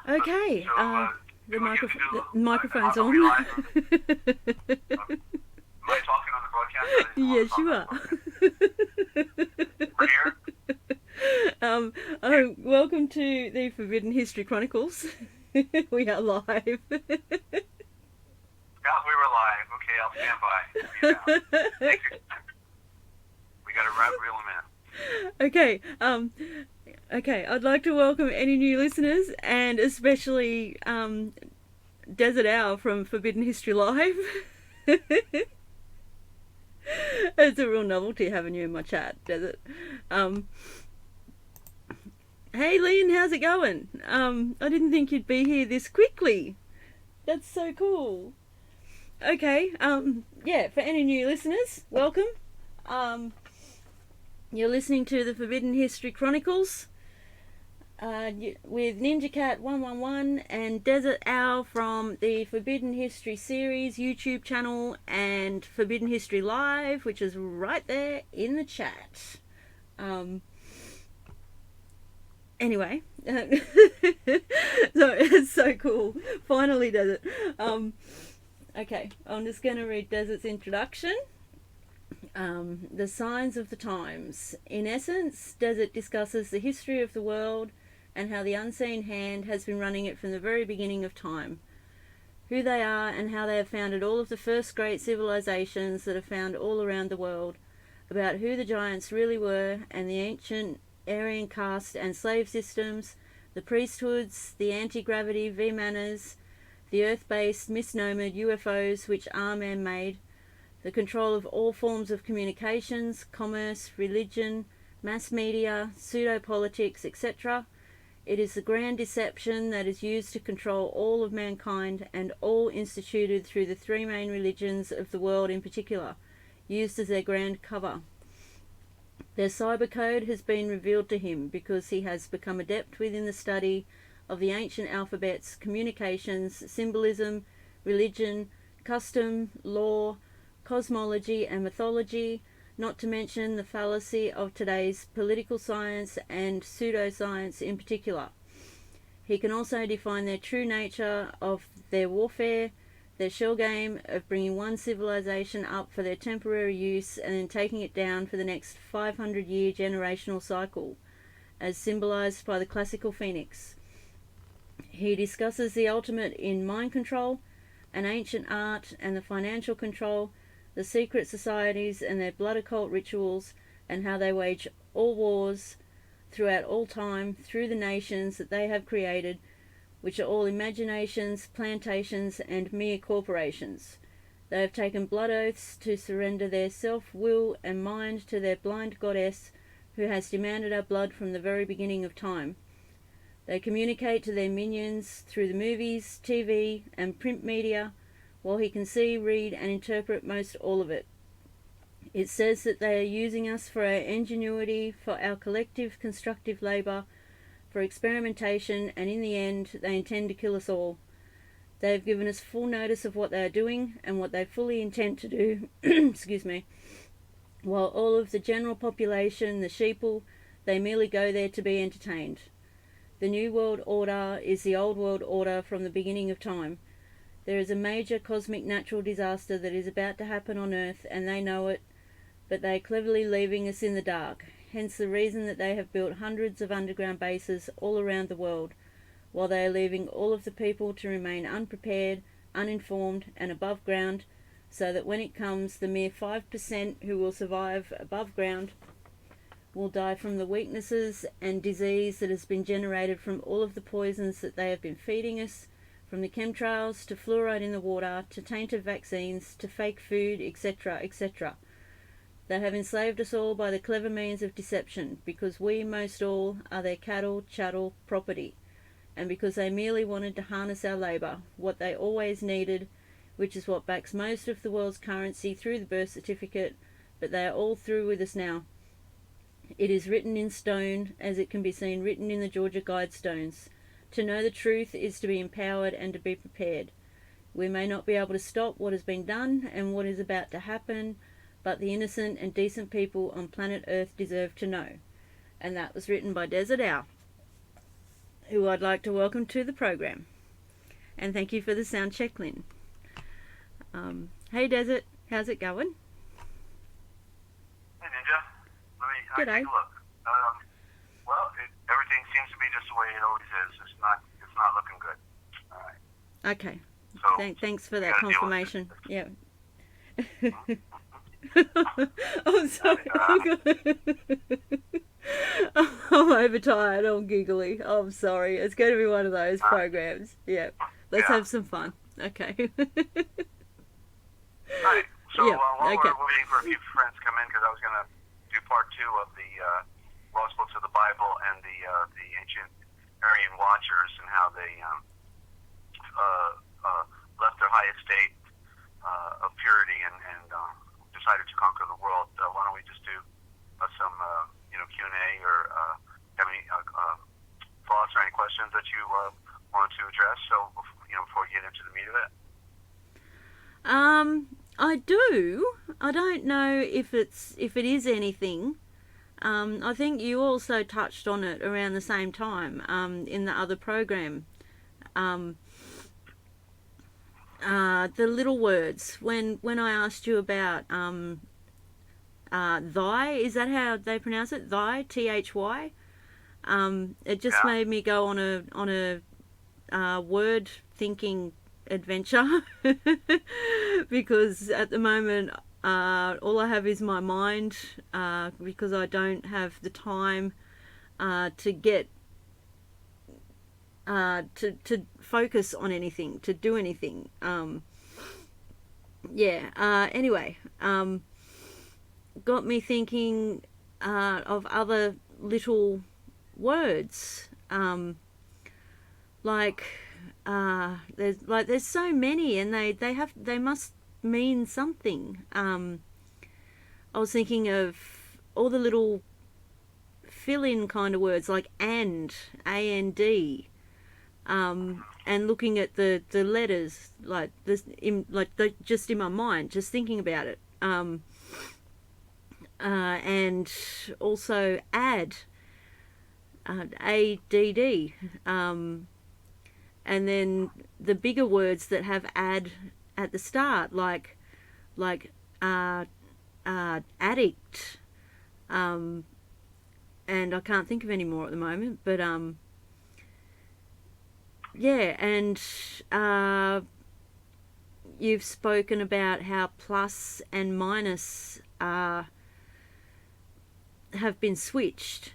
Okay, the microphone's on. Am I talking on the broadcast? Yes, you are. We're here? Welcome to the Forbidden History Chronicles. We are live. Yeah, we were live. Okay, I'll stand by. Thank you. We got to reel them in. Okay, I'd like to welcome any new listeners, and especially Dezert-Owl from Forbidden History Live. It's a real novelty having you in my chat, Desert. Hey Lynn, how's it going? I didn't think you'd be here this quickly. That's so cool. Okay, yeah, for any new listeners, welcome. You're listening to the Forbidden History Chronicles with NinjaCat 111 and Dezert-Owl from the Forbidden History series YouTube channel and Forbidden History Live, which is right there in the chat. Anyway, so it's so cool. Finally, Desert. Okay, I'm just going to read Desert's introduction. The signs of the times. In essence, Desert discusses the history of the world and how the unseen hand has been running it from the very beginning of time. Who they are and how they have founded all of the first great civilizations that are found all around the world. About who the giants really were and the ancient Aryan caste and slave systems, the priesthoods, the anti-gravity V-manners, the earth-based misnomered UFOs which are man-made, the control of all forms of communications, commerce, religion, mass media, pseudo-politics, etc. It is the grand deception that is used to control all of mankind and all instituted through the three main religions of the world in particular, used as their grand cover. Their cyber code has been revealed to him because he has become adept within the study of the ancient alphabets, communications, symbolism, religion, custom, law, cosmology and mythology, not to mention the fallacy of today's political science and pseudoscience in particular. He can also define their true nature of their warfare, their shell game of bringing one civilization up for their temporary use and then taking it down for the next 500-year generational cycle, as symbolized by the classical phoenix. He discusses the ultimate in mind control, an ancient art, and the financial control, the secret societies and their blood occult rituals, and how they wage all wars throughout all time through the nations that they have created, which are all imaginations, plantations, and mere corporations. They have taken blood oaths to surrender their self-will and mind to their blind goddess, who has demanded our blood from the very beginning of time. They communicate to their minions through the movies, TV, and print media, while he can see, read, and interpret most all of it. It says that they are using us for our ingenuity, for our collective constructive labour, for experimentation, and in the end, they intend to kill us all. They have given us full notice of what they are doing and what they fully intend to do, excuse me, while all of the general population, the sheeple, they merely go there to be entertained. The New World Order is the Old World Order from the beginning of time. There is a major cosmic natural disaster that is about to happen on Earth, and they know it, but they are cleverly leaving us in the dark. Hence the reason that they have built hundreds of underground bases all around the world, while they are leaving all of the people to remain unprepared, uninformed, and above ground, so that when it comes, the mere 5% who will survive above ground will die from the weaknesses and disease that has been generated from all of the poisons that they have been feeding us, from the chemtrails to fluoride in the water to tainted vaccines to fake food, etc., etc. They have enslaved us all by the clever means of deception, because we, most all, are their cattle, chattel, property, and because they merely wanted to harness our labour, what they always needed, which is what backs most of the world's currency through the birth certificate, but they are all through with us now. It is written in stone, as it can be seen written in the Georgia Guidestones. To know the truth is to be empowered and to be prepared. We may not be able to stop what has been done and what is about to happen, but the innocent and decent people on planet Earth deserve to know. And that was written by Dezert-Owl. who I'd like to welcome to the program. And thank you for the sound check, Lynn. Hey, Desert, how's it going? Hey, Ninja. Let me G'day. take a look. Well, everything seems to be just the way it always is. It's not looking good. All right. Okay. So Thanks for that gotta deal with confirmation. it. Yeah. I'm sorry. I'm overtired. I'm giggly. I'm sorry. It's going to be one of those programs. Yeah. Let's have some fun. Okay. Right. So Yeah, while okay. we're waiting for a few friends to come in, because I was going to do part 2 of the Lost Books of the Bible and the ancient Aryan Watchers and how they left their highest state of purity and decided to conquer the world. Why don't we just do some Q&A or have any thoughts or any questions that you wanted to address? So before we get into the meat of it. I do. I don't know if it is anything. I think you also touched on it around the same time in the other program. The little words. When I asked you about thy, is that how they pronounce it? Thy, Thy. It just made me go on a word thinking adventure because at the moment all I have is my mind because I don't have the time to get to focus on anything, to do anything. Anyway, got me thinking of other little words there's so many, and they must mean something. I was thinking of all the little fill-in kind of words like and, A-N-D, and looking at the letters like this, just in my mind, just thinking about it. And also add, A-D-D, and then the bigger words that have add at the start, like addict, and I can't think of any more at the moment, but and you've spoken about how plus and minus have been switched.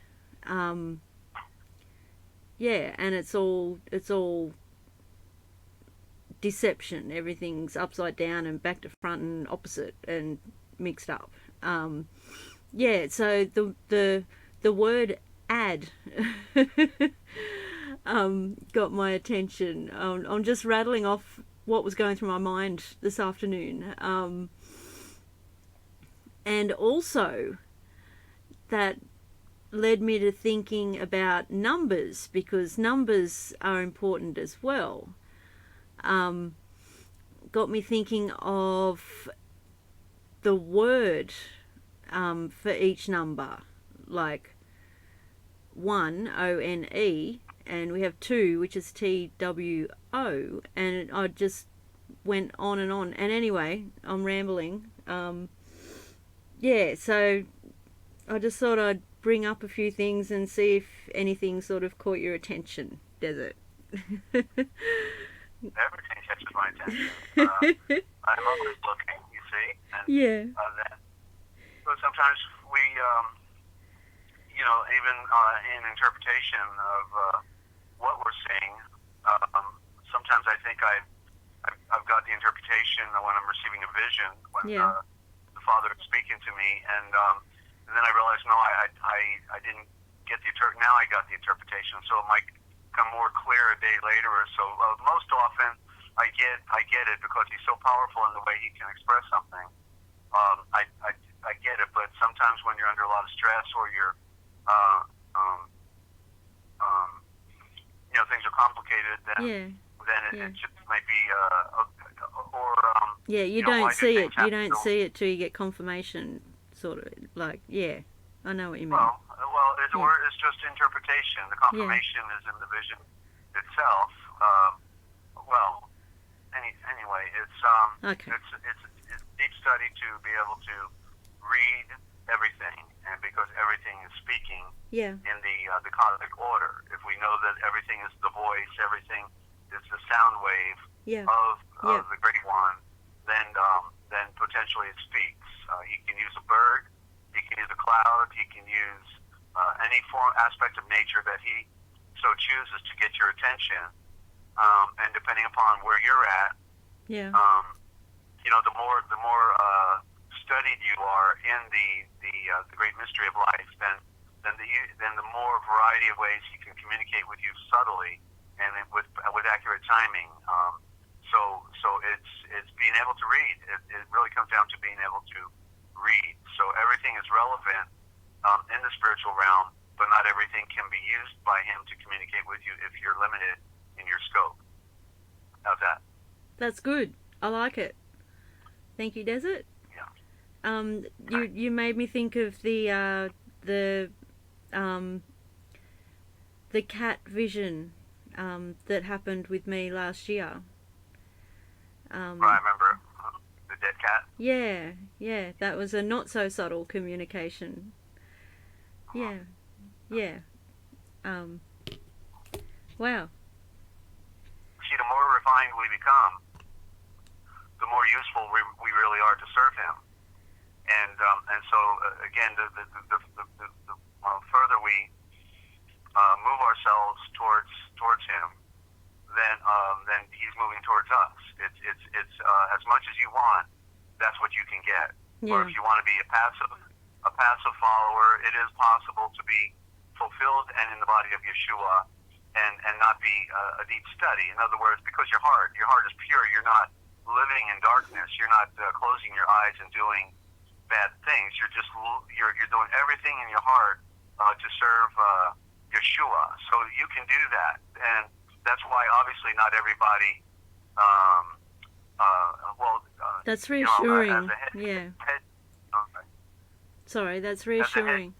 And it's all deception. Everything's upside down and back to front and opposite and mixed up. So the word add got my attention. I'm just rattling off what was going through my mind this afternoon. And also that led me to thinking about numbers, because numbers are important as well. Got me thinking of the word for each number, like 1, O-N-E, and we have 2, which is T-W-O, and I just went on and on. And anyway, I'm rambling. So I just thought I'd bring up a few things and see if anything sort of caught your attention, Desert. Everything catches my attention. I'm always looking, you see. And, but sometimes we, even in interpretation of what we're seeing, sometimes I think I've got the interpretation when I'm receiving a vision, when the Father is speaking to me, and then I realized, no, I didn't get the now I got the interpretation, so it might become more clear a day later or so. Most often, I get it because he's so powerful in the way he can express something. I get it, but sometimes when you're under a lot of stress or you're, things are complicated, then it just might be, you don't see it. You don't see it till you get confirmation, sort of. Like, I know what you mean. Well, or it's just interpretation. The confirmation is in the vision itself. Well, anyway, it's deep study to be able to read everything, and because everything is speaking in the cosmic order. If we know that everything is the voice, everything is the sound wave of the Great One, then potentially it speaks. He can use a bird, he can use a cloud, he can use any aspect of nature that he so chooses to get your attention. And depending upon where you're at, the more studied you are in the great mystery of life, then the more variety of ways he can communicate with you subtly and with accurate timing. So it's being able to read. It really comes down to being able to read. So everything is relevant in the spiritual realm, but not everything can be used by him to communicate with you if you're limited in your scope. How's that? That's good. I like it. Thank you, Desert. Yeah. You made me think of the cat vision that happened with me last year. I remember the dead cat. Yeah, that was a not so subtle communication. Yeah. Wow. See, the more refined we become, the more useful we really are to serve him. And so again, the further we move ourselves towards him, then he's moving towards us. It's as much as you want, that's what you can get. Or if you want to be a passive follower, it is possible to be fulfilled and in the body of Yeshua, and not be a deep study. In other words, because your heart is pure, you're not living in darkness. You're not closing your eyes and doing bad things. You're doing everything in your heart to serve Yeshua. So you can do that, and that's why obviously not everybody. That's reassuring. Head, Sorry, that's reassuring.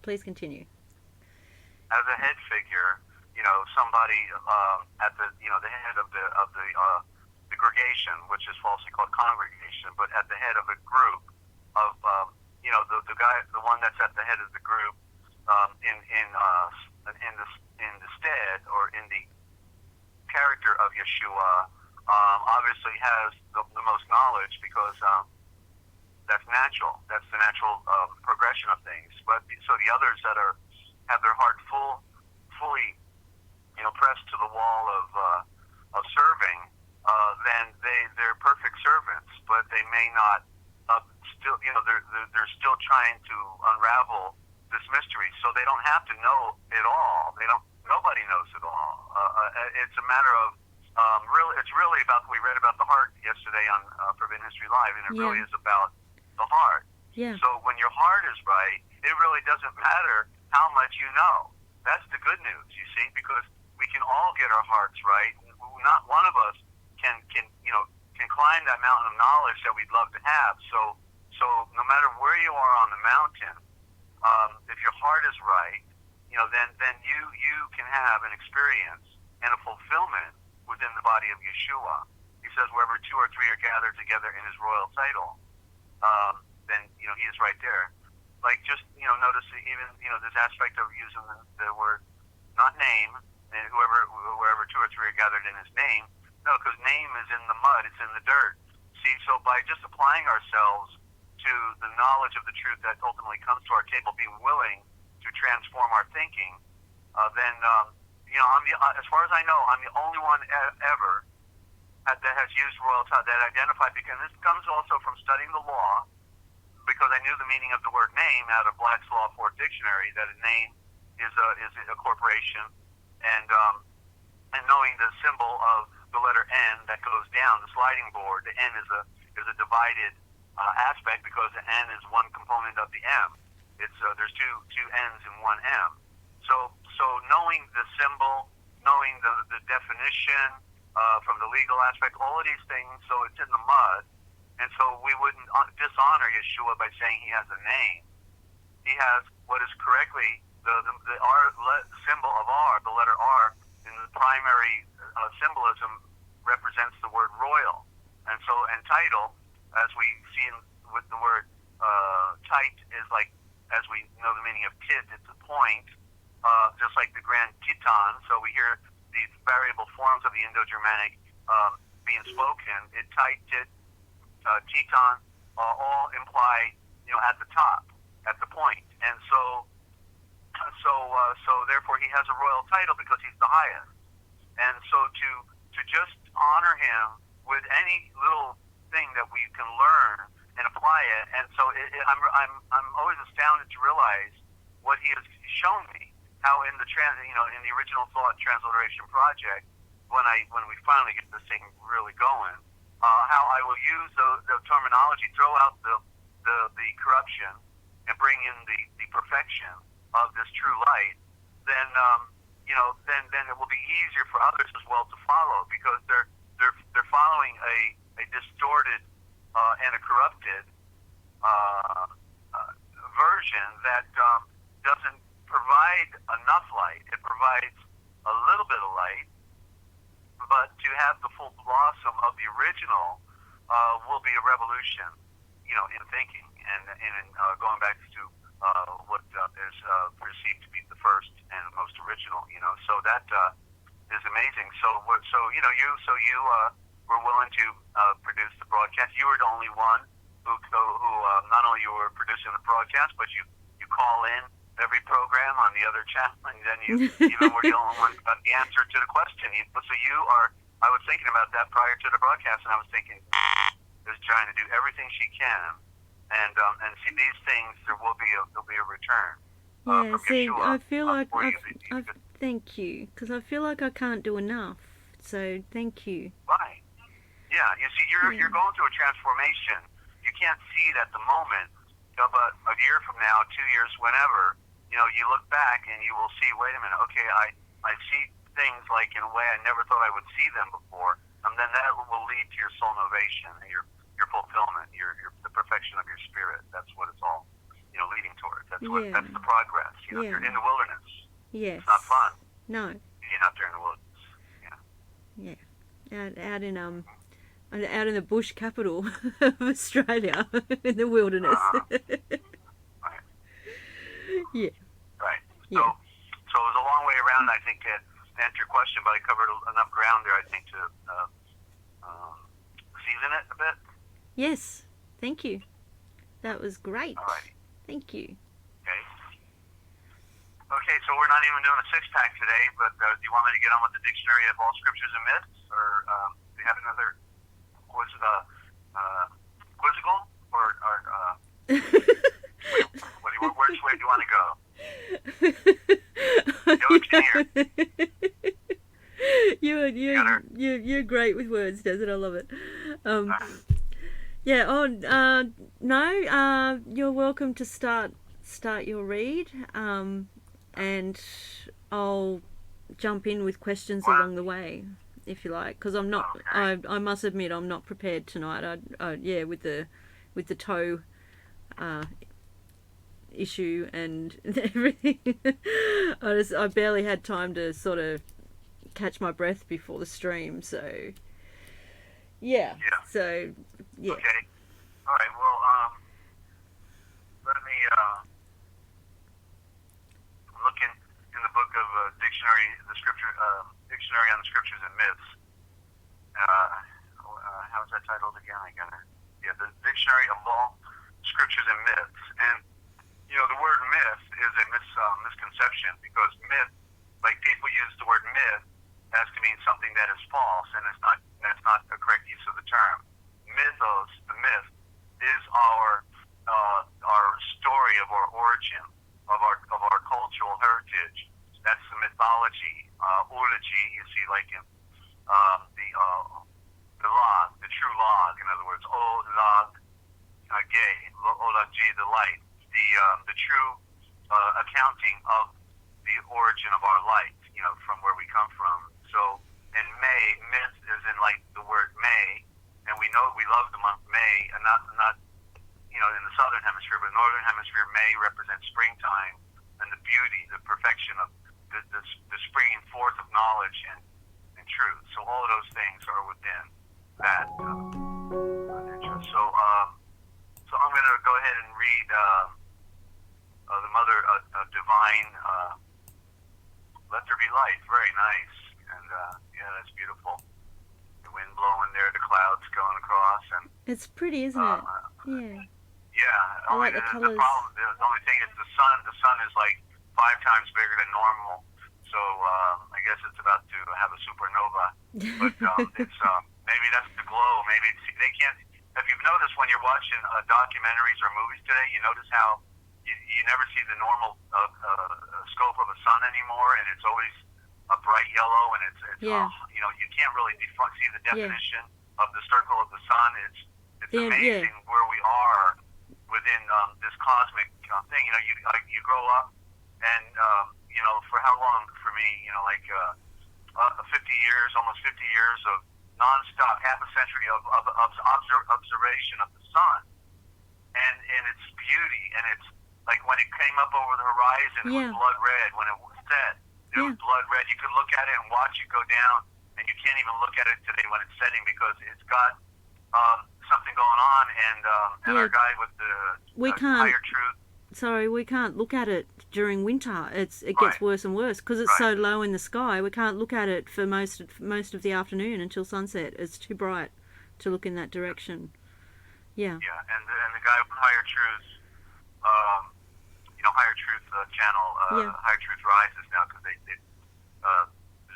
Please continue. As a head figure, somebody at the head of the congregation, which is falsely called congregation, but at the head of a group of the one that's at the head of the group in the stead or in the character of Yeshua, obviously has the most knowledge because that's natural. That's the natural progression of things. But so the others that have their heart fully pressed to the wall of serving, then they're perfect servants, but they may not they're still trying to unravel this mystery. So they don't have to know it all. Nobody knows it all. It's a matter of it's really about, we read about the heart yesterday on Forbidden History Live, and it really is about the heart. Yeah. So when your heart is right, it really doesn't matter how much you know. That's the good news, you see, because we can all get our hearts right. Not one of us can climb that mountain of knowledge that we'd love to have. So no matter where you are on the mountain, if your heart is right, then you can have an experience and a fulfillment within the body of Yeshua. He says, wherever two or three are gathered together in his royal title, then he is right there. Like, just notice even this aspect of using the word, not name, and wherever two or three are gathered in his name. No, because name is in the mud, it's in the dirt. See, so by just applying ourselves to the knowledge of the truth that ultimately comes to our table, being willing to transform our thinking, then as far as I know, I'm the only one ever that has used royal title, that identified, because this comes also from studying the law, because I knew the meaning of the word name out of Black's Law 4 dictionary, that a name is a corporation, and knowing the symbol of the letter N that goes down the sliding board, the N is a divided aspect, because the N is one component of the M. It's there's two N's and one M. So knowing the symbol, knowing the definition from the legal aspect, all of these things, so it's in the mud, and so we wouldn't dishonor Yeshua by saying he has a name. He has what is correctly the symbol of R, the letter R, in the primary symbolism represents the word royal. And so, and title, as we see with the word tight, is like, as we know the meaning of tit, it's a point, just like the Grand Titan. So we hear these variable forms of the Indo-Germanic being spoken. It, tight, tit, Teton, all imply, at the top, at the point. And so therefore he has a royal title because he's the highest. And so to just honor him with any little thing that we can learn and apply it. And so I'm always astounded to realize what he has shown me. How in the in the original thought transliteration project, when we finally get this thing really going, how I will use the terminology, throw out the corruption, and bring in the perfection of this true light, then it will be easier for others as well to follow, because they're following a distorted and a corrupted version that doesn't provide enough light. It provides a little bit of light, but to have the full blossom of the original will be a revolution, in thinking and in going back to what is perceived to be the first and most original. So that is amazing. So you were willing to produce the broadcast. You were the only one who not only you were producing the broadcast, but you call in every program on the other channel, and then you even were the only one who got the answer to the question. So you are. I was thinking about that prior to the broadcast, and I was thinking, is trying to do everything she can, and see these things. There'll be a return. Yeah. See, Yeshua, I feel like thank you, because I feel like I can't do enough. So thank you. Right. Yeah. You see, you're going through a transformation. You can't see it at the moment, but a year from now, 2 years, whenever. You look back and you will see, wait a minute, okay, I see things like in a way I never thought I would see them before, and then that will lead to your soul novation and your fulfillment, the perfection of your spirit. That's what it's all, leading towards. That's the progress. You're in the wilderness. Yes. It's not fun. No. You're not there in the wilderness. Yeah. Out in the bush capital of Australia, in the wilderness. Right. Yeah. Right. Yeah. So it was a long way around, I think, to answer your question, but I covered enough ground there, I think, to season it a bit. Yes. Thank you. That was great. All right. Thank you. Okay, so we're not even doing a six-pack today, but do you want me to get on with the Dictionary of All Scriptures and Myths, or do you have another quizzical, or which way do you want to go? You're great with words, Desert. I love it. Yeah. No. You're welcome to start your read. And I'll jump in with questions along the way, if you like, because I'm not. Okay. I must admit, I'm not prepared tonight. With the toe issue and everything. I barely had time to sort of catch my breath before the stream. So yeah. So yeah. Okay. All right. Well, let me. Look in the book of Dictionary on the Scriptures and Myths. How is that titled again? The Dictionary of All Scriptures and Myths. And the word myth is a misconception, because myth, like, people use the word myth as to mean something that is false, and that's not a correct use of the term. Mythos, the myth, is our story of our origin, of our cultural heritage. That's the mythology. Ology, you see, like in the log, the true log. In other words, olag gay, olagi, the light, the true accounting of the origin of our light. From where we come from. So, in May, myth is in like the word May, and we know we love the month May, and not in the southern hemisphere, but northern hemisphere, May represents springtime and the beauty beauty, the perfection of the springing forth of knowledge and truth. So all of those things are within that Ninja. So I'm going to go ahead and read the Mother Divine. Let there be light. Very nice, and yeah, that's beautiful. The wind blowing there, the clouds going across, and it's pretty, isn't it? Yeah. Yeah. I like the colors. The only thing is the sun. The sun is like 5 times bigger than normal. So I guess it's about to have a supernova. But it's maybe that's the glow. Maybe they can't. If you've noticed when you're watching documentaries or movies today, you notice how you never see the normal scope of a sun anymore, and it's always a bright yellow, and it's you know, you can't really see the definition of the circle of the sun. It's amazing where we are within this cosmic thing. You know, you grow up, and you know, for how long? For me, you know, like 50 years, almost 50 years of nonstop, half a century of observation of the sun, and its beauty, and it's like when it came up over the horizon, it was blood red. When it set, it was blood red. You could look at it and watch it go down, and you can't even look at it today when it's setting because it's got something going on. And our guy with the higher truth. Sorry, we can't look at it during winter. It gets worse and worse because it's so low in the sky. We can't look at it for most of the afternoon until sunset. It's too bright to look in that direction. Yeah. Yeah, and the guy with higher truth, you know, higher truth channel, higher truth rises now because they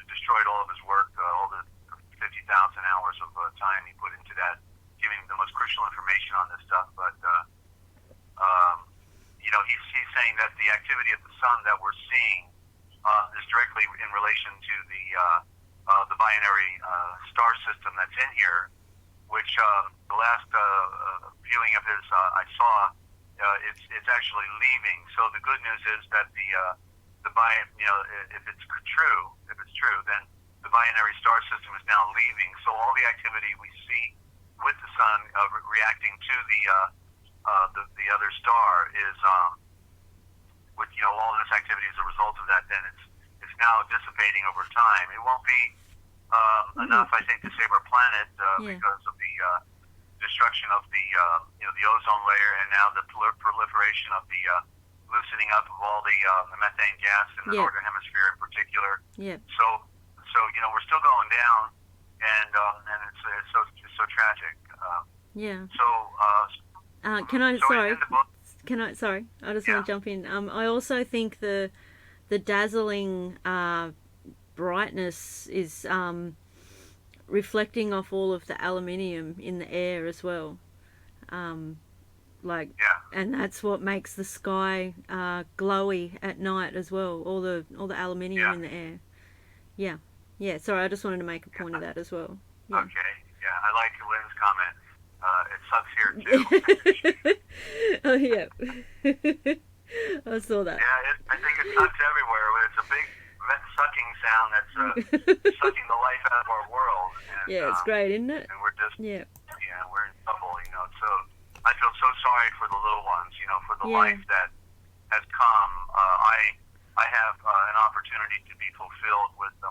destroyed all of his work, all the 50,000 hours of time he put into that, giving the most crucial information on this stuff. But you know, he's saying that the activity of the sun that we're seeing is directly in relation to the binary star system that's in here, which the last viewing of his I saw, it's actually leaving. So the good news is that you know, if it's true, then the binary star system is now leaving. So all the activity we see with the sun reacting to the other star is, with, you know, all this activity as a result of that, then it's now dissipating over time. It won't be enough, I think, to save our planet because of the destruction of the you know, the ozone layer, and now the proliferation of the loosening up of all the methane gas in the northern hemisphere in particular. Yeah. So you know, we're still going down, and it's so tragic. Sorry, I just want to jump in. I also think the dazzling brightness is reflecting off all of the aluminium in the air as well. And that's what makes the sky glowy at night as well. All the aluminium in the air. Yeah. Sorry, I just wanted to make a point of that as well. Yeah. Okay. Yeah, I like Lynn's comment. It sucks here too. Oh yeah. I saw that. Yeah, I think it sucks everywhere. It's a big sucking sound that's sucking the life out of our world. And, it's great, isn't it? And we're just we're in trouble, you know. So I feel so sorry for the little ones, you know, for the life that has come. I have an opportunity to be fulfilled with the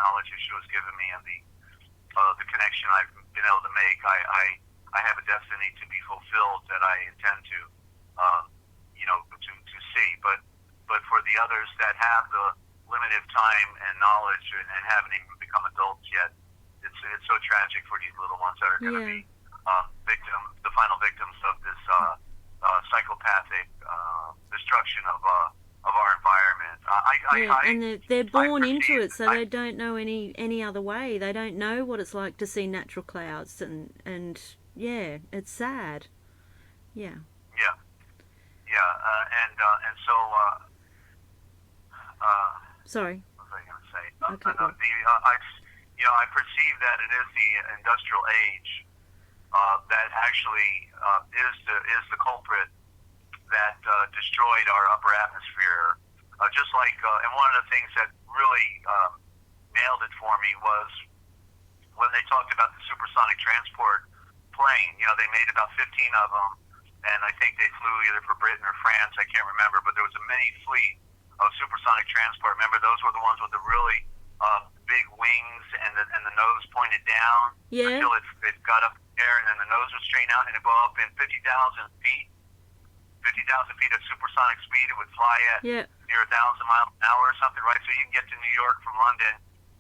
knowledge Yeshua's given me and the connection I've been able to make. I have a destiny to be fulfilled that I intend to, you know, to see. But for the others that have the limited time and knowledge and haven't even become adults yet, it's so tragic for these little ones that are going to be the final victims of this psychopathic destruction of our environment. And they're born into it, so they don't know any other way. They don't know what it's like to see natural clouds, and it's sad. And so. Sorry. What was I going to say? I perceive that it is the industrial age that actually is the culprit that destroyed our upper atmosphere. Just like, and one of the things that really nailed it for me was when they talked about the supersonic transport plane. You know, they made about 15 of them, and I think they flew either for Britain or France. I can't remember, but there was a mini fleet supersonic transport. Remember, those were the ones with the really big wings and the nose pointed down until it got up in the air, and then the nose would straighten out and it would go up in 50,000 feet. 50,000 feet at supersonic speed. It would fly at near 1,000 miles an hour or something, right? So you can get to New York from London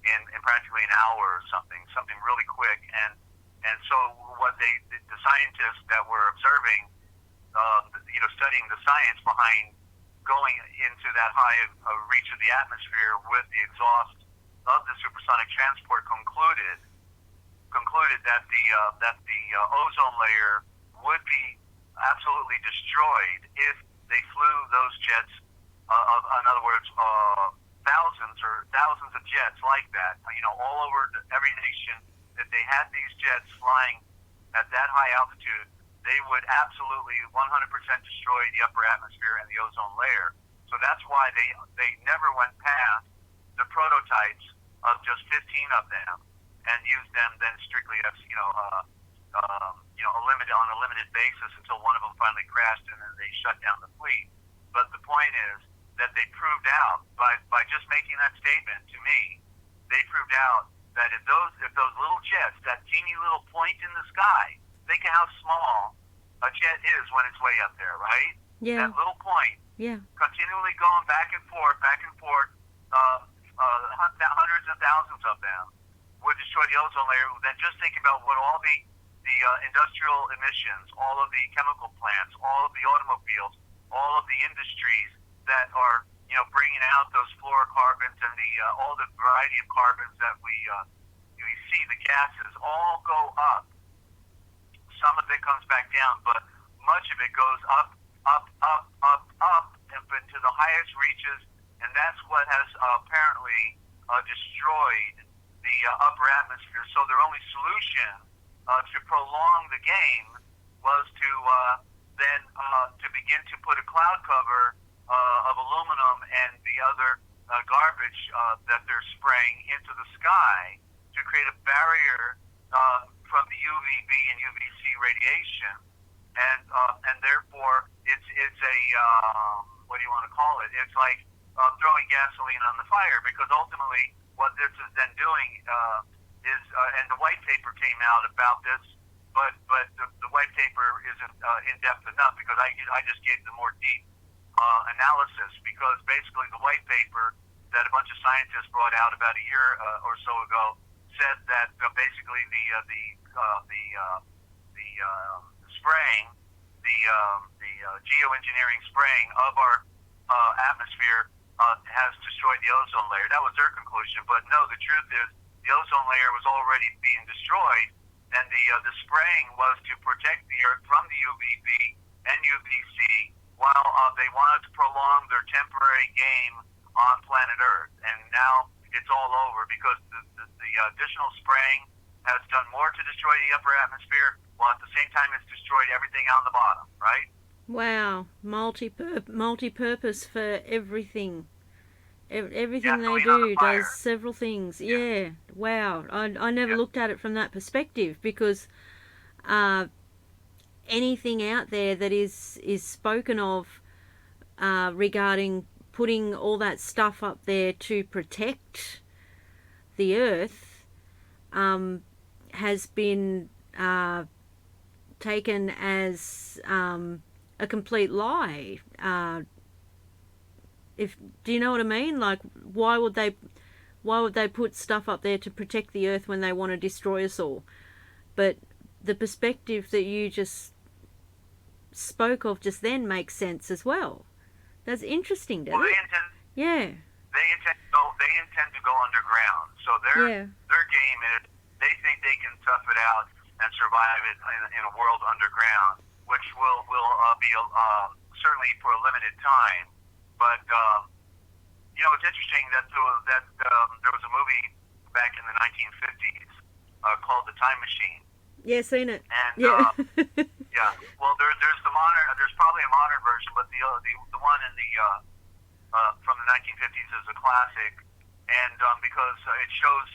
in practically an hour or something really quick. And so what the scientists that were observing, studying the science behind going into that high reach of the atmosphere with the exhaust of the supersonic transport concluded that the ozone layer would be absolutely destroyed if they flew those jets. In other words, thousands of jets like that. All over every nation that they had these jets flying at that high altitude, they would absolutely 100% destroy the upper atmosphere and the ozone layer. So that's why they never went past the prototypes of just 15 of them and used them then strictly as on a limited basis until one of them finally crashed and then they shut down the fleet. But the point is that they proved out by just making that statement to me, they proved out that if those little jets, that teeny little point in the sky, think of how small a jet is when it's way up there, right? Yeah. That little point, continually going back and forth, hundreds of thousands of them would destroy the ozone layer. Then just think about what all the industrial emissions, all of the chemical plants, all of the automobiles, all of the industries that are bringing out those fluorocarbons and all the variety of carbons that we see, the gases all go up. Some of it comes back down, but much of it goes up, and to the highest reaches, and that's what has apparently destroyed the upper atmosphere. So their only solution to prolong the game was to then to begin to put a cloud cover of aluminum and the other garbage that they're spraying into the sky to create a barrier from the UVB and UVC radiation, and therefore it's a what do you want to call it? It's like throwing gasoline on the fire, because ultimately what this is then doing is, and the white paper came out about this, but the white paper isn't in depth enough, because I just gave the more deep analysis, because basically the white paper that a bunch of scientists brought out about a year or so ago said that basically the spraying, the geoengineering spraying of our atmosphere has destroyed the ozone layer. That was their conclusion, but no, the truth is the ozone layer was already being destroyed, and the spraying was to protect the Earth from the UVB and UVC while they wanted to prolong their temporary game on planet Earth. And now it's all over, because the additional spraying has done more to destroy the upper atmosphere, while at the same time it's destroyed everything on the bottom, right? Wow, multi-purpose for everything. Everything they do does several things. Yeah. Wow. I never looked at it from that perspective, because anything out there that is spoken of regarding putting all that stuff up there to protect the Earth has been taken as a complete lie. Do you know what I mean? Like, why would they put stuff up there to protect the Earth when they want to destroy us all? But the perspective that you just spoke of just then makes sense as well. That's interesting, doesn't it? They intend to go underground. So their game is, they think they can tough it out and survive it in a world underground, which will be certainly for a limited time. But it's interesting that there was a movie back in the 1950s called The Time Machine. Yeah, seen it. And well, there's probably a modern version, but the one in the from the 1950s is a classic, and because it shows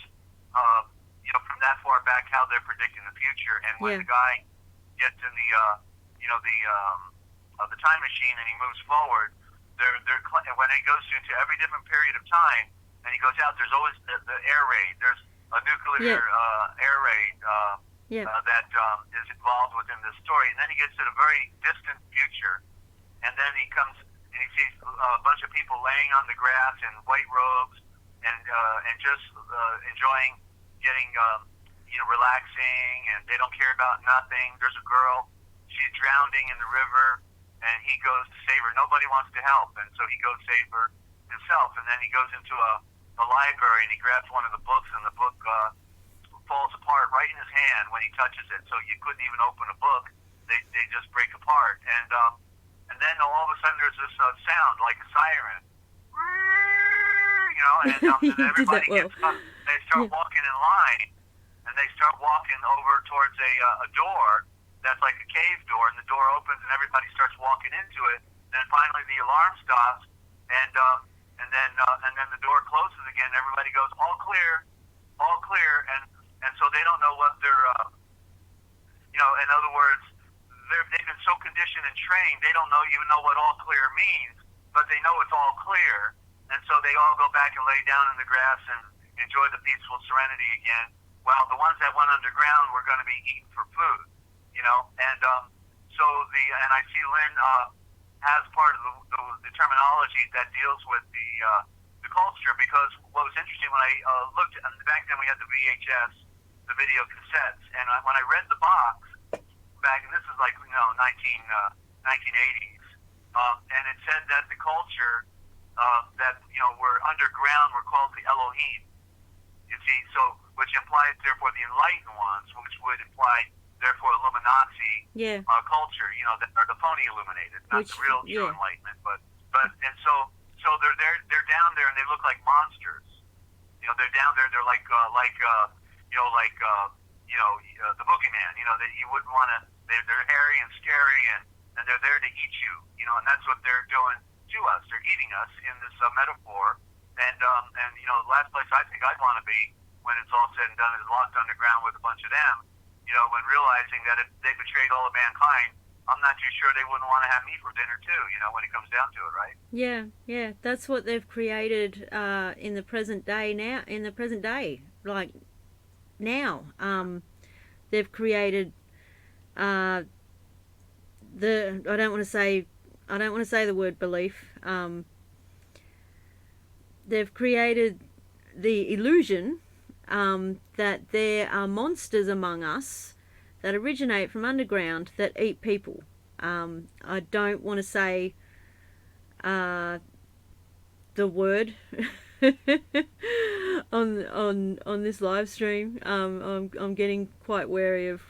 from that far back how they're predicting the future. And when the guy gets in the time machine and he moves forward, when he goes into every different period of time, and he goes out, there's always the air raid. There's a nuclear air raid that is involved within this story, and then he gets to the very distant future, and then he comes and he sees a bunch of people laying on the grass in white robes and just enjoying getting relaxing, and they don't care about nothing. There's a girl, she's drowning in the river, and he goes to save her. Nobody wants to help, and so he goes save her himself, and then he goes into a library and he grabs one of the books, and the book falls apart right in his hand when he touches it, so you couldn't even open a book. They just break apart, and then all of a sudden there's this sound like a siren, and then everybody gets up. They start walking in line, and they start walking over towards a door that's like a cave door, and the door opens and everybody starts walking into it. Then finally the alarm stops, and then the door closes again. And everybody goes, all clear, and so they don't know what they're in other words, they've been so conditioned and trained, they don't even know what all clear means, but they know it's all clear, and so they all go back and lay down in the grass and enjoy the peaceful serenity again, while the ones that went underground were going to be eaten for food, and and I see Lynn has part of the terminology that deals with the culture, because what was interesting when I looked, and back then we had the VHS, the video cassettes, and when I read the box back, and this is like 1980s, and it said that the culture that were underground were called the Elohim. You see, so which implies therefore the enlightened ones, which would imply therefore Illuminati culture, that are the phony illuminated, not the real true enlightenment, but and so they're down there and they look like monsters. They're down there, they're like the boogeyman. That you wouldn't want to. They're hairy and scary, and they're there to eat you. And that's what they're doing to us. They're eating us in this metaphor. And the last place I think I'd want to be when it's all said and done is locked underground with a bunch of them. When realizing that if they betrayed all of mankind, I'm not too sure they wouldn't want to have me for dinner too. When it comes down to it, right? Yeah. That's what they've created in the present day now. In the present day, like now, they've created I don't want to say the word belief. They've created the illusion that there are monsters among us that originate from underground that eat people. I don't want to say the word on this live stream. I'm getting quite wary of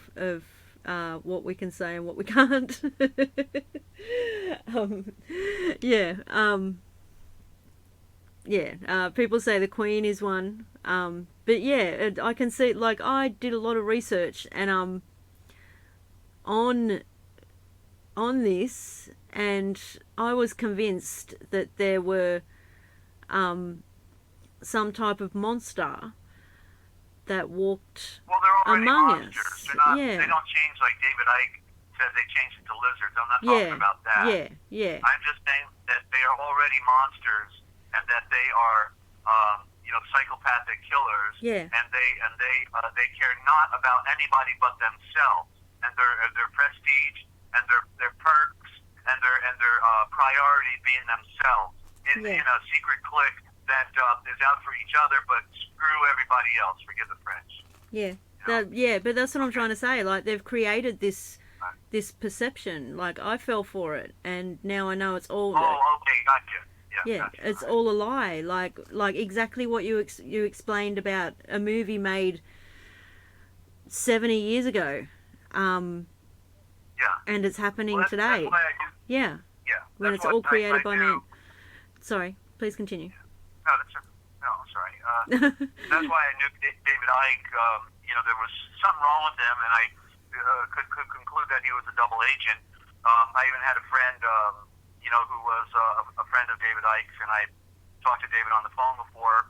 what we can say and what we can't. People say the Queen is one. But yeah, I can see, like, I did a lot of research and on this, and I was convinced that there were some type of monster that walked among us. They don't change like David Icke says they changed it to lizards. I'm not talking about that. I'm just saying that they are already monsters, and that they are psychopathic killers, and they care not about anybody but themselves and their prestige and their perks and their priority being themselves in a secret clique that is out for each other, but screw everybody else. Forget the French. But that's what I'm trying to say. Like, they've created this perception. Like, I fell for it, and now I know it's all. Oh, okay, gotcha. It's all a lie. Like exactly what you explained about a movie made 70 years ago. And it's happening today. When it's all created by man. Sorry, please continue. I'm sorry. That's why I knew David Icke. There was something wrong with him, and I could conclude that he was a double agent. I even had a friend, who was a friend of David Icke's, and I talked to David on the phone before,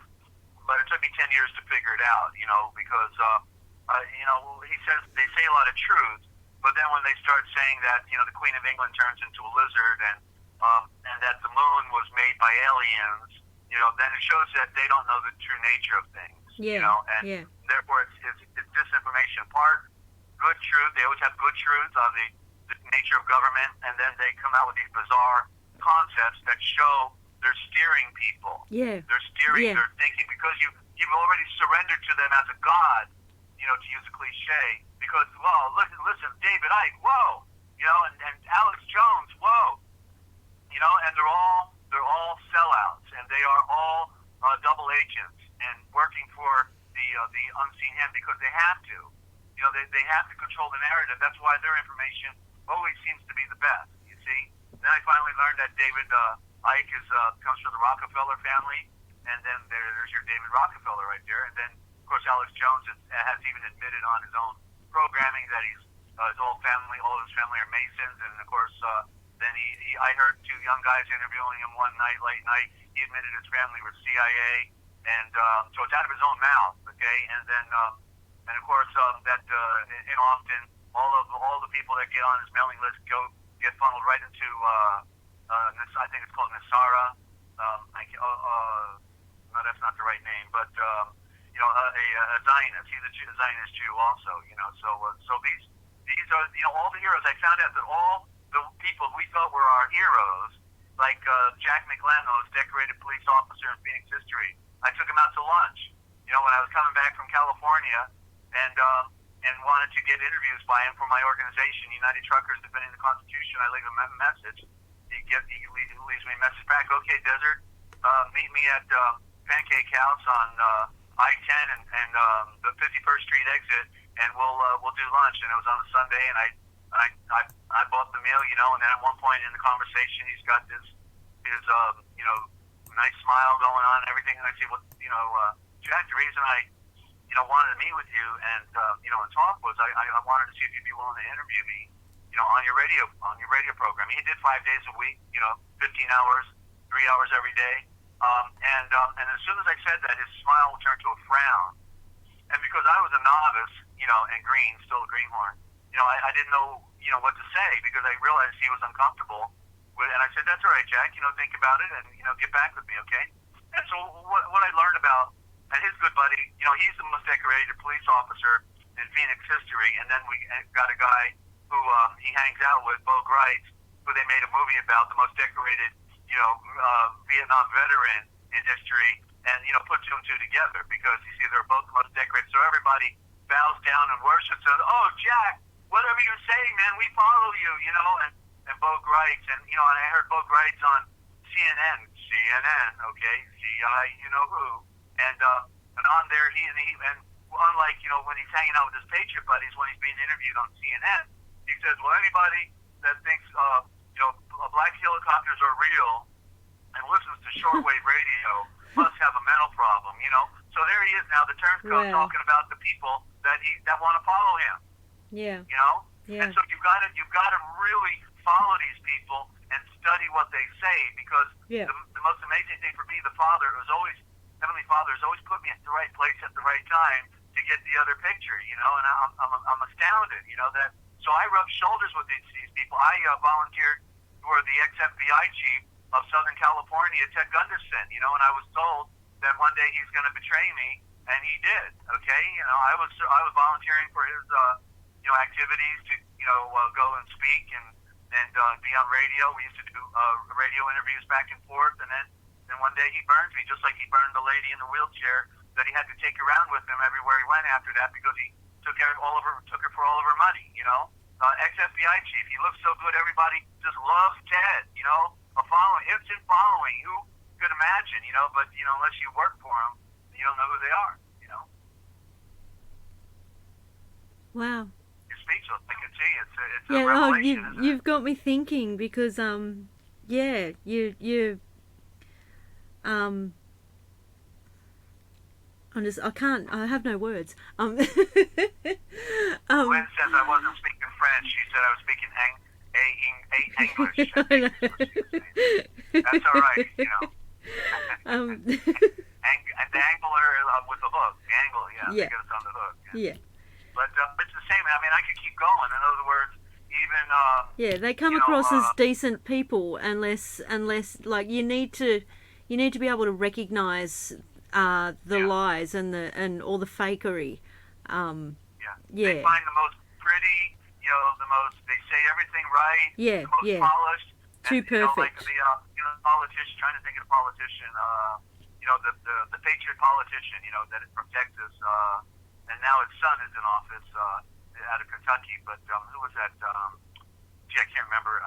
but it took me 10 years to figure it out, because, he says they say a lot of truth, but then when they start saying that, the Queen of England turns into a lizard, and and that the moon was made by aliens, then it shows that they don't know the true nature of things. And therefore it's disinformation. Part good truth. They always have good truth on the nature of government, and then they come out with these bizarre concepts that show they're steering people. They're steering their thinking because you've already surrendered to them as a god, to use a cliche. Because, well, listen, David Icke, whoa, and Alex Jones, whoa, and they're all sellouts, and they are all double agents and working for the unseen hand because they have to. They have to control the narrative. That's why their information always seems to be the best. You see. Then I finally learned that David Icke comes from the Rockefeller family, and then there's your David Rockefeller right there, and then of course Alex Jones has even admitted on his own programming that his whole family, all of his family are Masons, and of course then I heard two young guys interviewing him one night, late night. He admitted his family was CIA, and so it's out of his own mouth, okay? And then and of course that often all the people that get on his mailing list get funneled right into I think it's called Nasara. No, that's not the right name, but a Zionist. He's a Zionist Jew also. So these are all the heroes. I found out that all the people we thought were our heroes, like Jack McLennan, decorated police officer in Phoenix history. I took him out to lunch. When I was coming back from California, and wanted to get interviews by him for my organization, United Truckers Defending the Constitution. I leave him a message. He leaves me a message back. Okay, Desert, meet me at Pancake House on I-10 and the 51st Street exit, and we'll do lunch. And it was on a Sunday, and I bought the meal, And then at one point in the conversation, he's got his nice smile going on and everything. And I say, well, Jack, the reason I wanted to meet with you and and talk was I wanted to see if you'd be willing to interview me, on your radio program. He did 5 days a week, 15 hours, 3 hours every day. And as soon as I said that, his smile turned to a frown. And because I was a novice, and green, still a greenhorn, I didn't know, what to say because I realized he was uncomfortable with, and I said, that's all right, Jack, think about it and, get back with me, okay? And so what I learned about, and his good buddy, he's the most decorated police officer in Phoenix history, and then we got a guy who he hangs out with, Bo Greitz, who they made a movie about, the most decorated, Vietnam veteran in history, and, put two and two together because, you see, they're both the most decorated, so everybody bows down and worships, and, oh, Jack, whatever you say, man, we follow you, and Bo Greitz, and, and I heard Bo Greitz on CNN, okay, CI, who, and on there, he unlike, when he's hanging out with his Patriot buddies, when he's being interviewed on CNN, he says, well, anybody that thinks, black helicopters are real and listens to shortwave radio must have a mental problem, So there he is now, the turncoat, talking about the people that want to follow him. Yeah. And so you've got to really follow these people and study what they say because the most amazing thing for me, Heavenly Father has always put me at the right place at the right time to get the other picture, and I'm astounded, that. So I rub shoulders with these people. I volunteered for the ex-FBI chief of Southern California, Ted Gunderson, and I was told that one day he's going to betray me, and he did. Okay, I was volunteering for his activities to go and speak and be on radio. We used to do radio interviews back and forth, and then one day he burned me, just like he burned the lady in the wheelchair that he had to take around with him everywhere he went after that because he took her for all of her money. Ex-FBI chief, he looks so good, everybody just loves Ted. Instant following. Who could imagine? But unless you work for them, you don't know who they are. Wow. You're speechless. I can see it's a revelation. You've got me thinking because I have no words. Gwen says I wasn't speaking French. She said I was speaking English. That's all right, And the angler with the hook. The angle, to get us on the hook. Yeah. But it's the same. I mean, I could keep going. In other words, Yeah, they come across as decent people unless like you need to be able to recognize the lies and all the fakery. They find the most pretty, they say everything right. Yeah, the most polished. Too perfect. Like the politician, trying to think of the politician, the patriot politician, that is from Texas, and now his son is in office out of Kentucky. But who was that? I can't remember.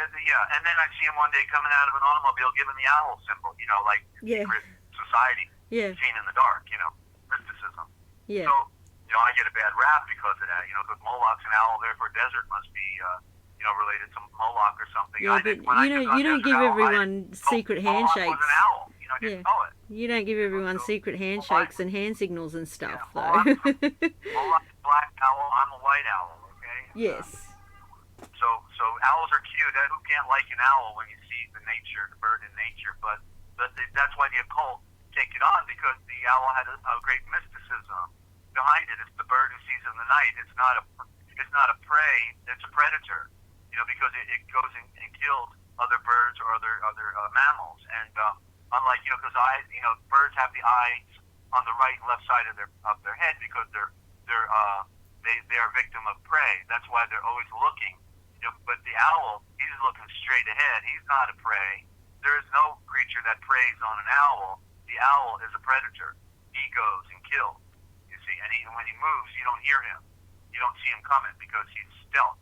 And then I see him one day coming out of an automobile giving the owl symbol, like secret society seen in the dark, mysticism. Yeah. So, I get a bad rap because of that, because Moloch's an owl, therefore desert must be, related to Moloch or something. Yeah, but you don't give everyone secret handshakes. Moloch was an owl, I didn't know it. You don't give everyone secret handshakes and hand signals and stuff, though. Moloch's a black owl, I'm a white owl, okay? Yes. So owls are cute. Who can't like an owl when you see the bird in nature? But that's why the occult take it on, because the owl had a great mysticism behind it. It's the bird who sees in the night. It's not a prey. It's a predator. Because it goes and kills other birds or other mammals. And unlike because birds have the eyes on the right and left side of their head because they are victim of prey. That's why they're always looking. But the owl, he's looking straight ahead. He's not a prey. There is no creature that preys on an owl. The owl is a predator. He goes and kills. You see, and when he moves, you don't hear him. You don't see him coming because he's stealth.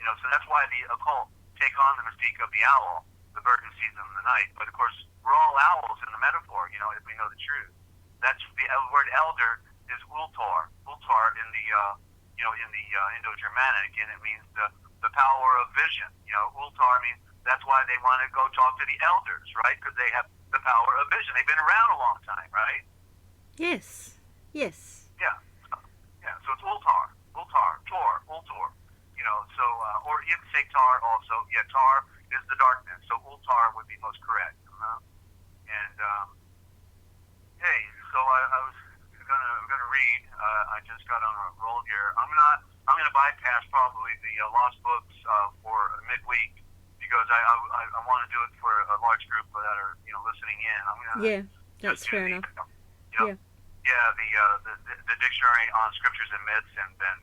So that's why the occult take on the mystique of the owl, the bird who sees in the night. But of course, we're all owls in the metaphor. If we know the truth. That's the word elder is ultar. Ultar in the Indo-Germanic, and it means the power of vision. Ultar means that's why they want to go talk to the elders, right? Because they have the power of vision. They've been around a long time, right? Yes. Yeah. So it's ultar, tor, ultor. Or you can say tar also. Yeah, tar is the darkness. So ultar would be most correct. And hey, so I was gonna read. I just got on a roll here. I'm gonna bypass probably the lost books for midweek because I want to do it for a large group that are listening in. I'm gonna that's fair enough. The dictionary on scriptures and myths, and then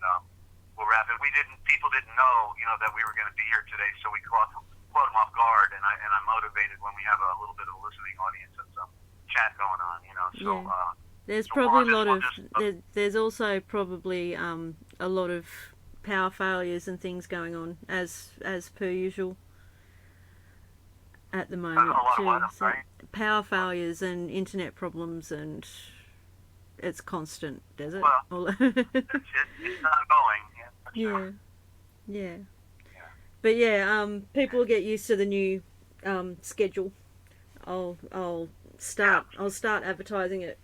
we'll wrap it. People didn't know that we were going to be here today, so we caught them off guard, and I'm motivated when we have a little bit of a listening audience and some chat going on. So. Yeah. There's probably there's also probably a lot of power failures and things going on as per usual at the moment too. Power failures and internet problems, and it's constant, does it? Well, it's ongoing. Yeah. But people will get used to the new schedule. I'll start advertising it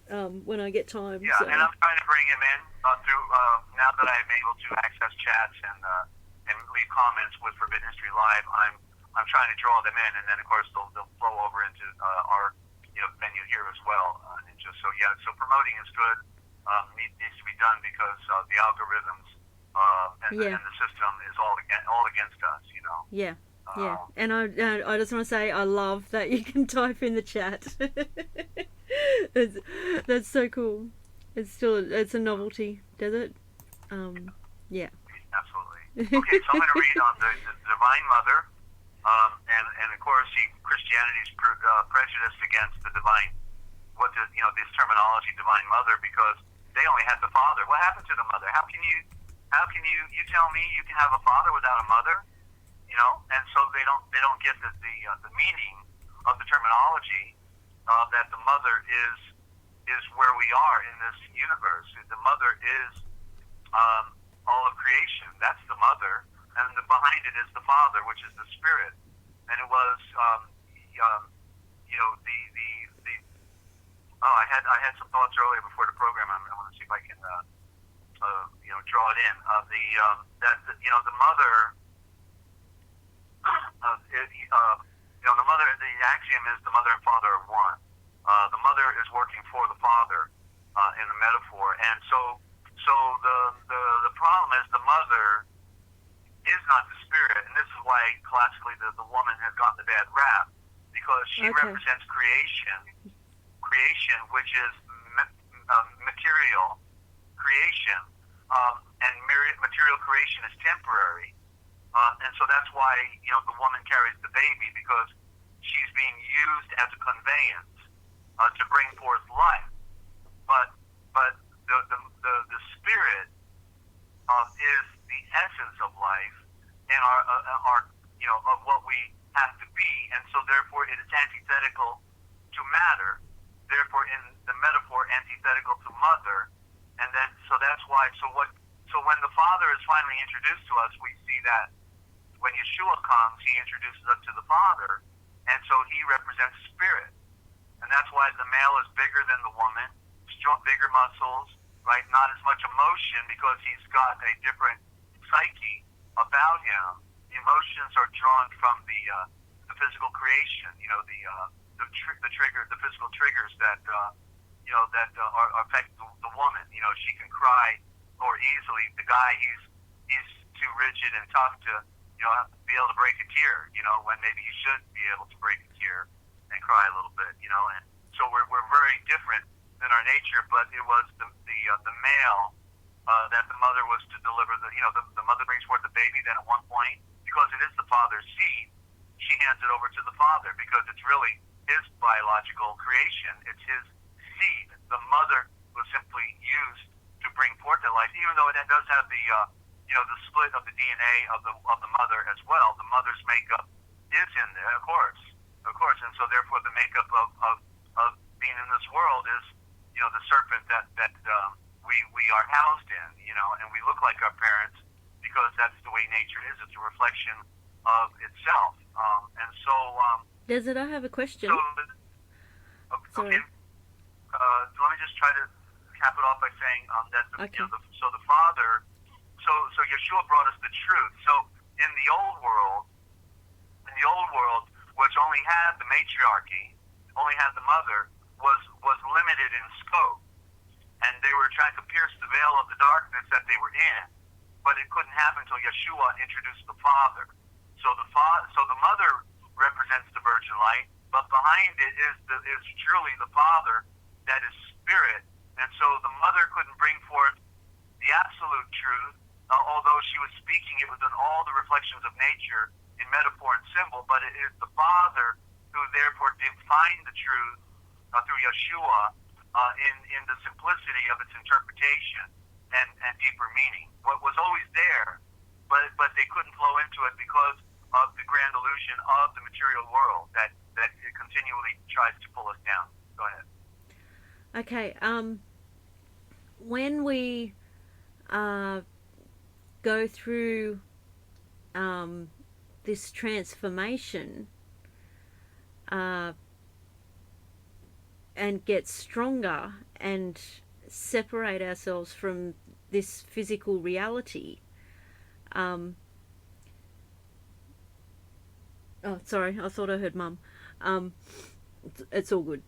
when I get time. Yeah, so. And I'm trying to bring him in through now that I'm able to access chats and leave comments with Forbidden History Live. I'm trying to draw them in, and then of course they'll flow over into our venue here as well. So promoting is good. Needs to be done because the algorithms and the system is all against us. Yeah. Yeah, and I just want to say I love that you can type in the chat. That's so cool. It's a novelty, does it? Yeah. Absolutely. Okay, so I'm going to read on the Divine Mother, and of course Christianity's prejudiced against the divine. This terminology, Divine Mother, because they only had the Father. What happened to the Mother? How can you tell me you can have a father without a mother? And so they don't get the meaning of the terminology that the mother is where we are in this universe. The mother is all of creation. That's the mother, and behind it is the Father, which is the Spirit. And it was I had some thoughts earlier before the program. I want to see if I can draw it in. The mother. The mother. The axiom is the mother and father are one. The mother is working for the father in the metaphor, and so the problem classically the woman has gotten the bad rap because she represents creation, which is material creation, and material creation is temporary, and so that's why the woman carries the baby, because she's being used as a conveyance to bring forth life. But the spirit is the essence of life and our of what we have to be, and so therefore it is antithetical to matter. Therefore, in the metaphor, antithetical to mother, and then so that's why. So when the Father is finally introduced to us, we see that when Yeshua comes, he introduces us to the Father, and so he represents spirit. And that's why the male is bigger than the woman, bigger muscles, right? Not as much emotion because he's got a different psyche about him. The emotions are drawn from the physical creation, the physical triggers that affect the woman. She can cry more easily. The guy, he's too rigid and tough to be able to break a tear. When maybe he should be able to break a tear and cry a little bit. And so we're very different than our nature. But it was the male that the mother was to deliver. The mother brings forth the baby. Then at one point, because it is the father's seed, she hands it over to the father because it's really his biological creation. It's his seed. The mother was simply used to bring forth that life, even though it does have the split of the DNA of the mother as well. The mother's makeup is in there, of course, and so therefore the makeup of being in this world is the serpent that we are housed in, and we look like our parents because that's the way nature is. It's a reflection of itself, and so. Desert, I have a question. So, okay. Let me just try to cap it off by saying that the Father. So Yeshua brought us the truth. So in the old world, which only had the matriarchy, only had the mother, was limited in scope, and they were trying to pierce the veil of the darkness that they were in, but it couldn't happen until Yeshua introduced the Father. So the mother represents the virgin light, but behind it is truly the Father that is spirit, and so the mother couldn't bring forth the absolute truth, although she was speaking it within all the reflections of nature in metaphor and symbol, but it is the Father who therefore defined the truth through Yeshua in the simplicity of its interpretation and deeper meaning. What was always there, but they couldn't flow into it because of the grand illusion of the material world that it continually tries to pull us down. Go ahead. Okay. When we go through this transformation and get stronger and separate ourselves from this physical reality. Oh, sorry, I thought I heard Mum. It's all good.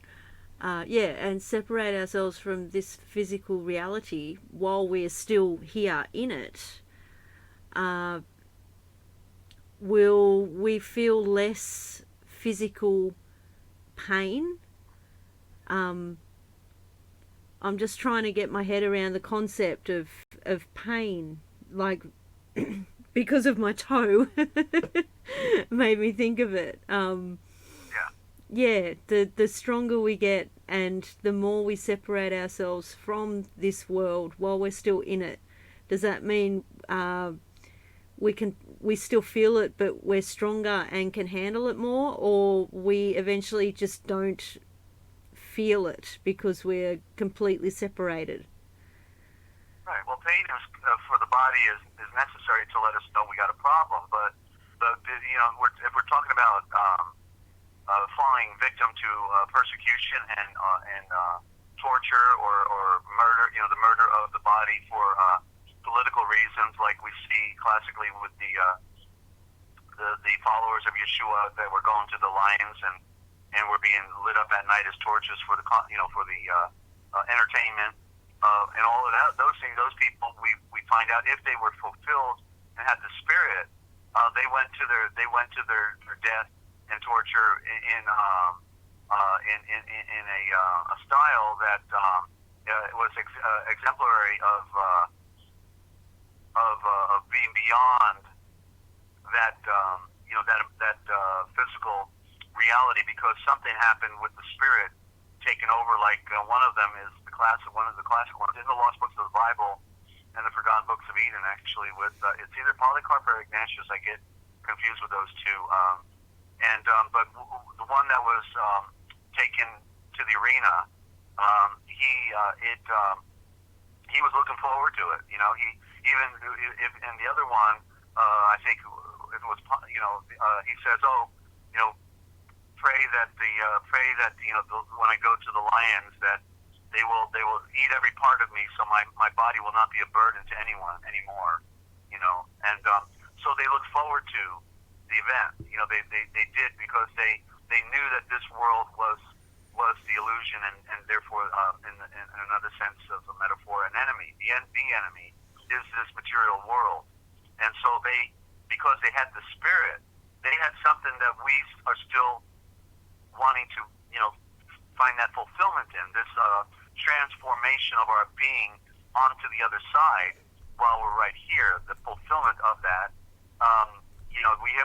And separate ourselves from this physical reality while we're still here in it. Will we feel less physical pain? I'm just trying to get my head around the concept of pain, like because of my toe made me think of it. The stronger we get and the more we separate ourselves from this world while we're still in it, does that mean we still feel it but we're stronger and can handle it more, or we eventually just don't feel it because we're completely separated? Right. Well, pain is, for the body is necessary to let us know we got a problem. But if we're talking about falling victim to persecution and torture or murder, the murder of the body for political reasons, like we see classically with the followers of Yeshua that were going to the lions and were being lit up at night as torches for the entertainment and all of that. Those things, those people, we find out if they were fulfilled and had the spirit they went to their death and torture in a style that was exemplary of being beyond that physical reality, because something happened with the spirit taking over. Like one of them is one of the classic ones in the Lost Books of the Bible and the Forgotten Books of Eden. Actually, with it's either Polycarp or Ignatius. I get confused with those two. But the one that was taken to the arena, he was looking forward to it. He even and the other one, I think if it was, he says, pray that when I go to the lions, that they will eat every part of me, so my body will not be a burden to anyone anymore. And so they looked forward to the event. They did, because they knew that this world was the illusion, and therefore, in another sense of a metaphor, an enemy. The enemy is this material world, and so because they had the spirit, they had something that we are still wanting to, find that fulfillment in, this transformation of our being onto the other side while we're right here, the fulfillment of that.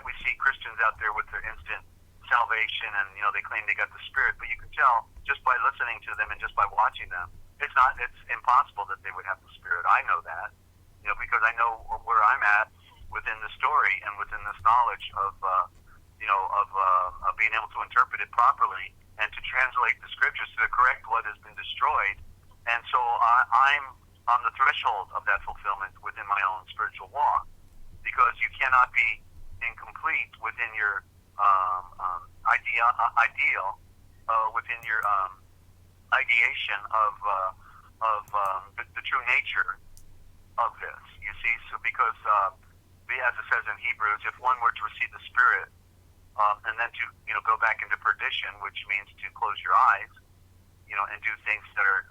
We see Christians out there with their instant salvation, and they claim they got the spirit, but you can tell just by listening to them and just by watching them, it's impossible that they would have the spirit. I know that, because I know where I'm at within the story and within this knowledge of being able to interpret it properly and to translate the scriptures to correct what has been destroyed. And so I'm on the threshold of that fulfillment within my own spiritual walk, because you cannot be incomplete within your ideal within your ideation of the true nature of this. You see, so because as it says in Hebrews, if one were to receive the Spirit and then to go back into perdition, which means to close your eyes, and do things that are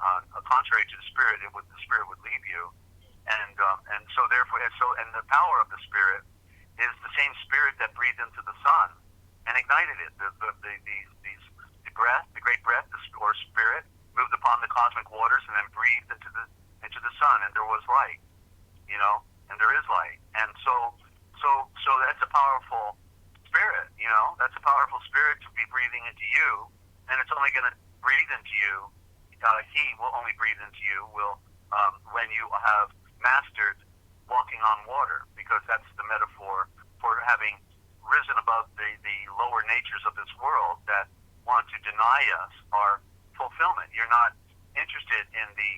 contrary to the Spirit, the Spirit would leave you, and so therefore, and the power of the Spirit is the same Spirit that breathed into the sun and ignited it. The breath, the great breath, or Spirit, moved upon the cosmic waters and then breathed into the sun, and there was light. And there is light, and so that's a powerful Spirit. That's a powerful Spirit to be breathing into you, and it's only going to breathe into you. He will only breathe into you when you have mastered walking on water, because that's the metaphor for having risen above the lower natures of this world that want to deny us our fulfillment. You're not interested in the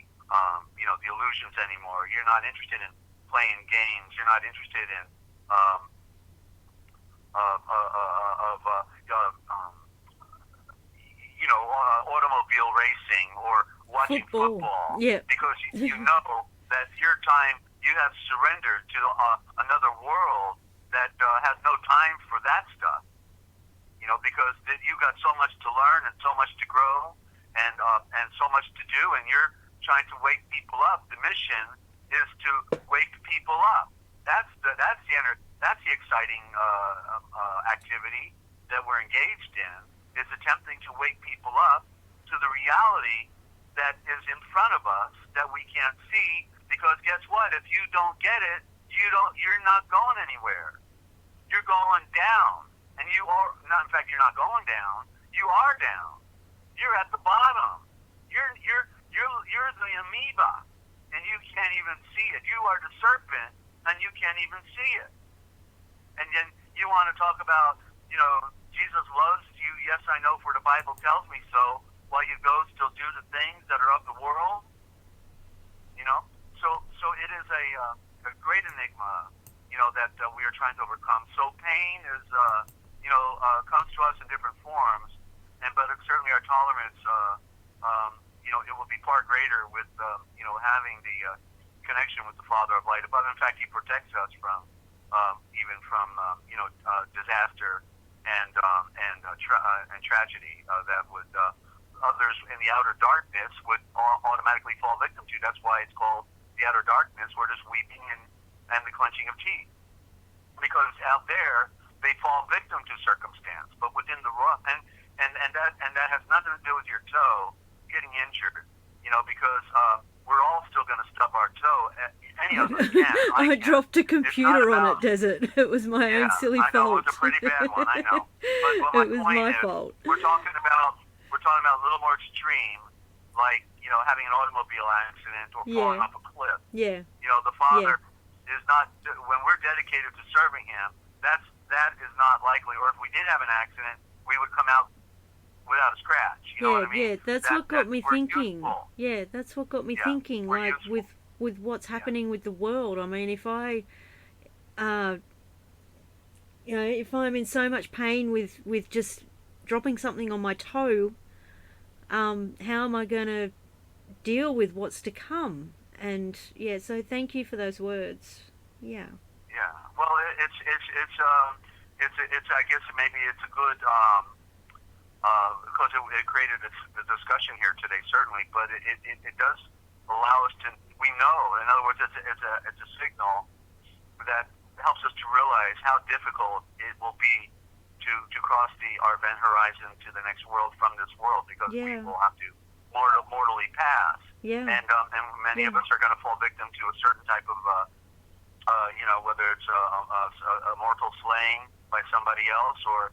illusions anymore. You're not interested in playing games. You're not interested in automobile racing or watching football. Yeah. Because you know that your time, you have surrendered to another world that has no time for that stuff. Because you got so much to learn and so much to grow and so much to do, and you're trying to wake people up. The mission is to wake people up. That's the exciting activity that we're engaged in, is attempting to wake people up to the reality that is in front of us that we can't see. Because guess what? If you don't get it, you're not going anywhere. You're going down, and you are not. In fact, you're not going down. You are down. You're at the bottom. You're the amoeba, and you can't even see it. You are the serpent, and you can't even see it. And then you want to talk about, Jesus loves you. Yes, I know, for the Bible tells me so. While you go, still do the things that are of the world. So it is a great enigma, that we are trying to overcome. So pain is, comes to us in different forms, but certainly our tolerance, it will be far greater with, having the connection with the Father of Light above. In fact, He protects us from disaster and tragedy that would others in the outer darkness would automatically fall victim to. That's why it's called the outer darkness, where there's weeping and the clenching of teeth. because out there they fall victim to circumstance. But within the rough, and that has nothing to do with your toe getting injured, because we're all still going to stub our toe. Any of us can. I dropped a computer on it, Desert. It was my own silly fault. I know, it was a pretty bad one, I know. But it was my fault. We're talking about a little more extreme, like, having an automobile accident or falling off a cliff. Yeah. The Father is not, when we're dedicated to serving Him, that is not likely. Or if we did have an accident, we would come out without a scratch. You know what I mean? Yeah, that's what got me thinking. Useful. Yeah, that's what got me thinking. Like useful. with what's happening with the world. I mean, if I, if I'm in so much pain with just dropping something on my toe, how am I going to deal with what's to come? And so thank you for those words. Yeah. Yeah. Well, it's I guess maybe it's a good because it created a discussion here today, certainly, but it does allow us to, we know, in other words, it's a signal that helps us to realize how difficult it will be to cross our event horizon to the next world from this world, because we will have to mortally pass. Yeah. And many of us are going to fall victim to a certain type of, whether it's a mortal slaying by somebody else, or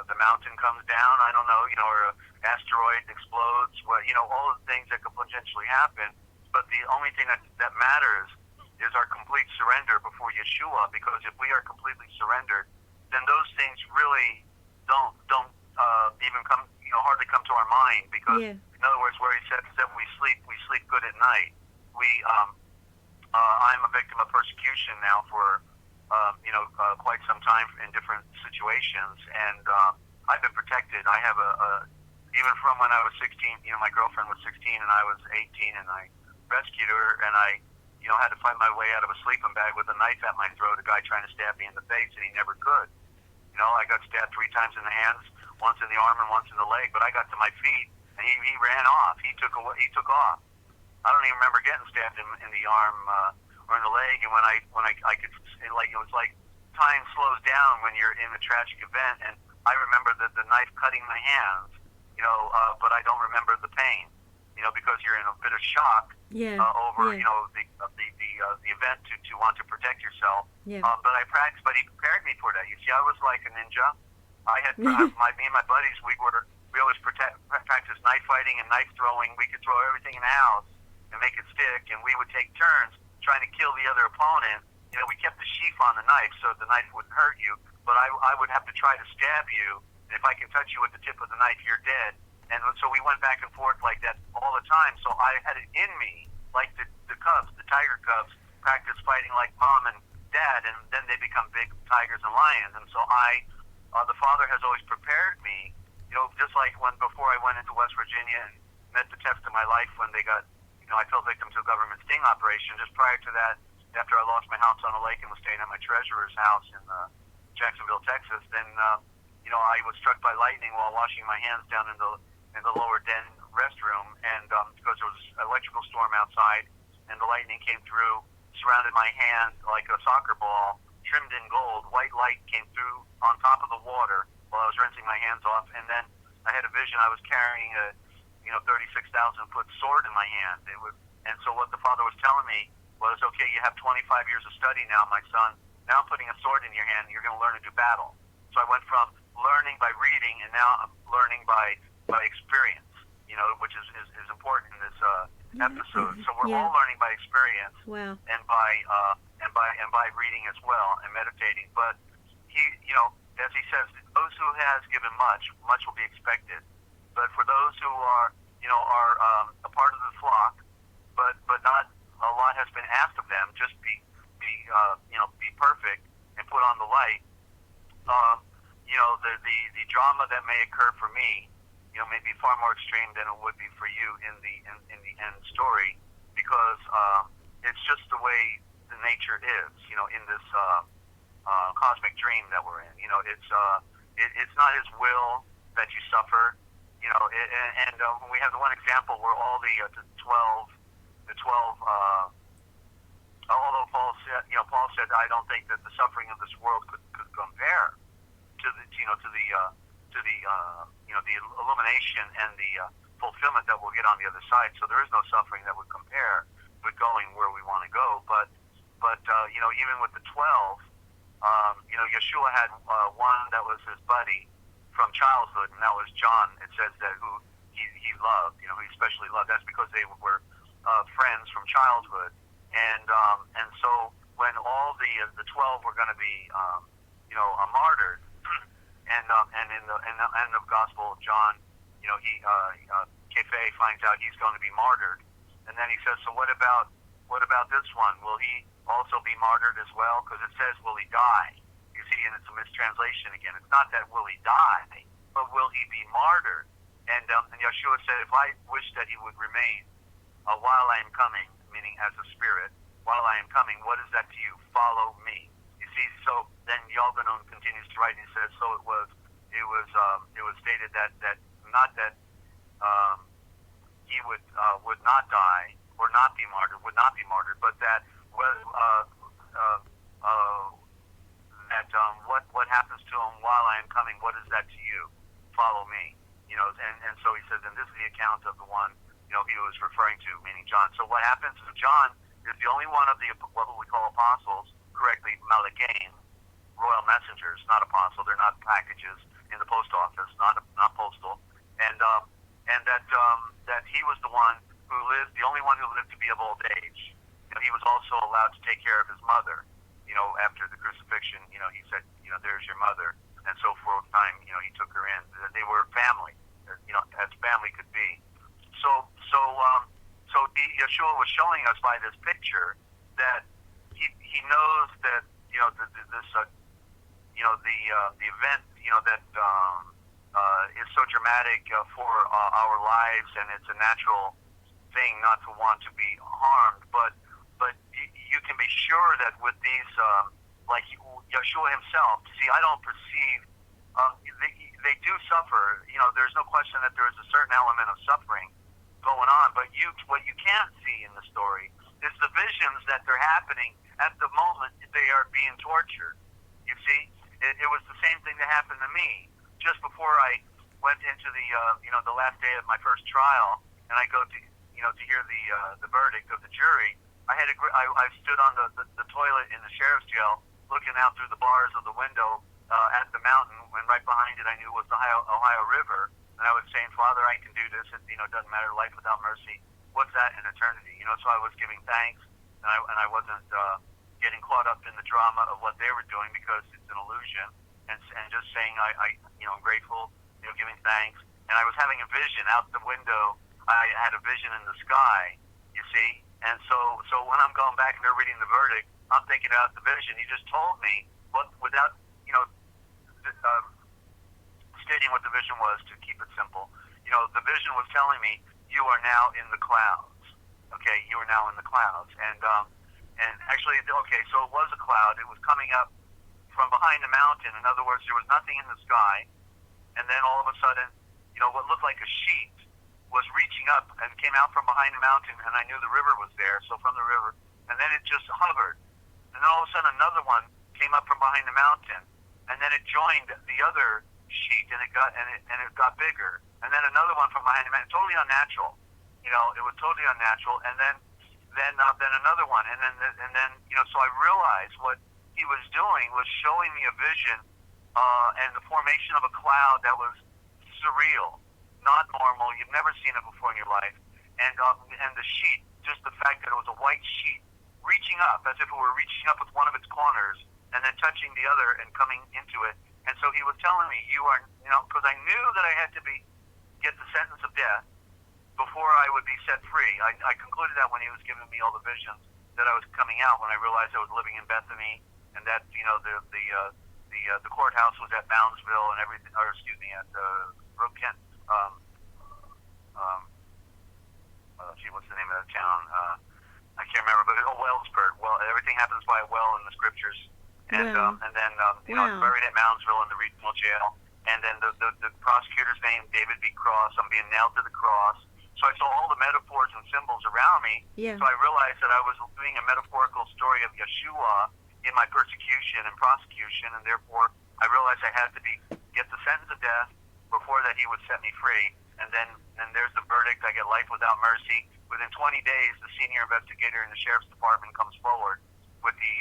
the mountain comes down, I don't know, or an asteroid explodes, all the things that could potentially happen. But the only thing that matters is our complete surrender before Yeshua, because if we are completely surrendered, then those things really don't even come, hardly come to our mind, because in other words, where he says that we sleep good at night. I'm a victim of persecution now for quite some time in different situations, and I've been protected. I have even from when I was 16, my girlfriend was 16 and I was 18, and I rescued her, and I had to fight my way out of a sleeping bag with a knife at my throat, a guy trying to stab me in the face, and he never could. I got stabbed 3 times in the hands, once in the arm and once in the leg, but I got to my feet, and he ran off. He took off. I don't even remember getting stabbed in the arm or in the leg, and when I could, it was like time slows down when you're in a tragic event, and I remember the knife cutting my hands, but I don't remember the pain, because you're in a bit of shock over, the event to want to protect yourself. But I practiced, but he prepared me for that. You see, I was like a ninja. I had me and my buddies. We always practice knife fighting and knife throwing. We could throw everything in the house and make it stick, and we would take turns trying to kill the other opponent. We kept the sheath on the knife so the knife wouldn't hurt you, but I would have to try to stab you, and if I can touch you with the tip of the knife, you're dead. And so we went back and forth like that all the time. So I had it in me, like the cubs, the tiger cubs, practice fighting like mom and dad, and then they become big tigers and lions. And so the Father has always prepared me, just like before I went into West Virginia and met the test of my life when they got, I fell victim to a government sting operation. Just prior to that, after I lost my house on a lake and was staying at my treasurer's house in Jacksonville, Texas, then I was struck by lightning while washing my hands down in the lower den restroom, and because there was an electrical storm outside, and the lightning came through, surrounded my hand like a soccer ball, trimmed in gold. White light came through on top of the water while I was rinsing my hands off, and then I had a vision. I was carrying a 36,000-foot sword in my hand. And so what the Father was telling me was, okay, you have 25 years of study now, my son. Now I'm putting a sword in your hand, and you're going to learn to do battle. So I went from learning by reading, and now I'm learning by experience, which is important in this episode. So we're all learning by experience, and by reading as well, and meditating. But he, as he says, those who has given much, much will be expected. But for those who are a part of the flock, but not a lot has been asked of them, just be perfect and put on the light. The drama that may occur for me, may be far more extreme than it would be for you in the end story, because it's just the way the nature is, in this cosmic dream that we're in. It's not His will that you suffer. And we have the one example where all the 12, although Paul Paul said, I don't think that the suffering of this world could compare to the illumination and the fulfillment that we'll get on the other side. So there is no suffering that would compare with going where we want to go. But even with the 12, Yeshua had one that was his buddy from childhood, and that was John. It says that who he loved, he especially loved. That's because they were friends from childhood, and so when all the 12 were going to be martyred, and in the end of Gospel of John, Kefe finds out he's going to be martyred, and then he says, so what about this one? Will he also be martyred as well? Because it says, will he die? You see, and it's a mistranslation again. It's not that will he die, but will he be martyred? And Yeshua said, if I wish that he would remain while I am coming, meaning as a spirit, while I am coming, what is that to you? Follow me. You see, so then Yalganun continues to write, and he says, so it was stated that not that he would not die or not be martyred, but that what happens to him while I am coming, what is that to you? Follow me. And so he says, and this is the account of the one, he was referring to, meaning John. So what happens is John is the only one of the, what we call apostles, correctly, Malagaim, royal messengers, not apostle. They're not packages in the post office, not postal. And that he was the one who lived, the only one who lived to be of old age. He was also allowed to take care of his mother. After the crucifixion, he said, there's your mother. And so for a time, he took her in. They were family, as family could be. So Yeshua was showing us by this picture that he knows that the event that is so dramatic for our lives, and it's a natural thing not to want to be harmed, but you can be sure that with these, like Yeshua himself, see, I don't perceive, they do suffer. There's no question that there is a certain element of suffering going on, but what you can't see in the story is the visions that they're happening at the moment they are being tortured. You see, it was the same thing that happened to me just before I went into the last day of my first trial, and I go to hear the verdict of the jury. I stood on the toilet in the sheriff's jail, looking out through the bars of the window at the mountain, when right behind it I knew was the Ohio River, and I was saying, Father, I can do this. It doesn't matter, life without mercy. What's that in eternity? So I was giving thanks, and I wasn't getting caught up in the drama of what they were doing, because it's an illusion, and just saying I'm grateful, giving thanks. And I was having a vision out the window. I had a vision in the sky, you see. And so when I'm going back and they're reading the verdict, I'm thinking about the vision. He just told me, without stating what the vision was, to keep it simple. The vision was telling me, you are now in the clouds. Okay, you are now in the clouds. And actually, okay, so it was a cloud. It was coming up from behind the mountain. In other words, there was nothing in the sky. And then all of a sudden, what looked like a sheet was reaching up and came out from behind the mountain, and I knew the river was there, so from the river, and then it just hovered. And then all of a sudden another one came up from behind the mountain, and then it joined the other sheet, and it got bigger. And then another one from behind the mountain, totally unnatural. It was totally unnatural. And then another one, and then so I realized what he was doing was showing me a vision and the formation of a cloud that was surreal, not normal. You've never seen it before in your life. And the sheet, just the fact that it was a white sheet reaching up, as if it were reaching up with one of its corners and then touching the other and coming into it. And so he was telling me, you are, because I knew that I had to get the sentence of death before I would be set free. I concluded that when he was giving me all the visions, that I was coming out, when I realized I was living in Bethany, and that the courthouse was at Moundsville and everything, or excuse me, at Brook Kent. What's the name of that town? I can't remember, but Wellsburg. Well, everything happens by a well in the scriptures, and then it's buried at Moundsville in the regional jail. And then the prosecutor's name, David B. Cross. I'm being nailed to the cross. So I saw all the metaphors and and symbols around me. Yeah. So I realized that I was doing a metaphorical story of Yeshua in my persecution and prosecution, and therefore I realized I had to get the sentence of death before that he would set me free. And then there's the verdict. I get life without mercy. Within 20 days, the senior investigator in the sheriff's department comes forward with the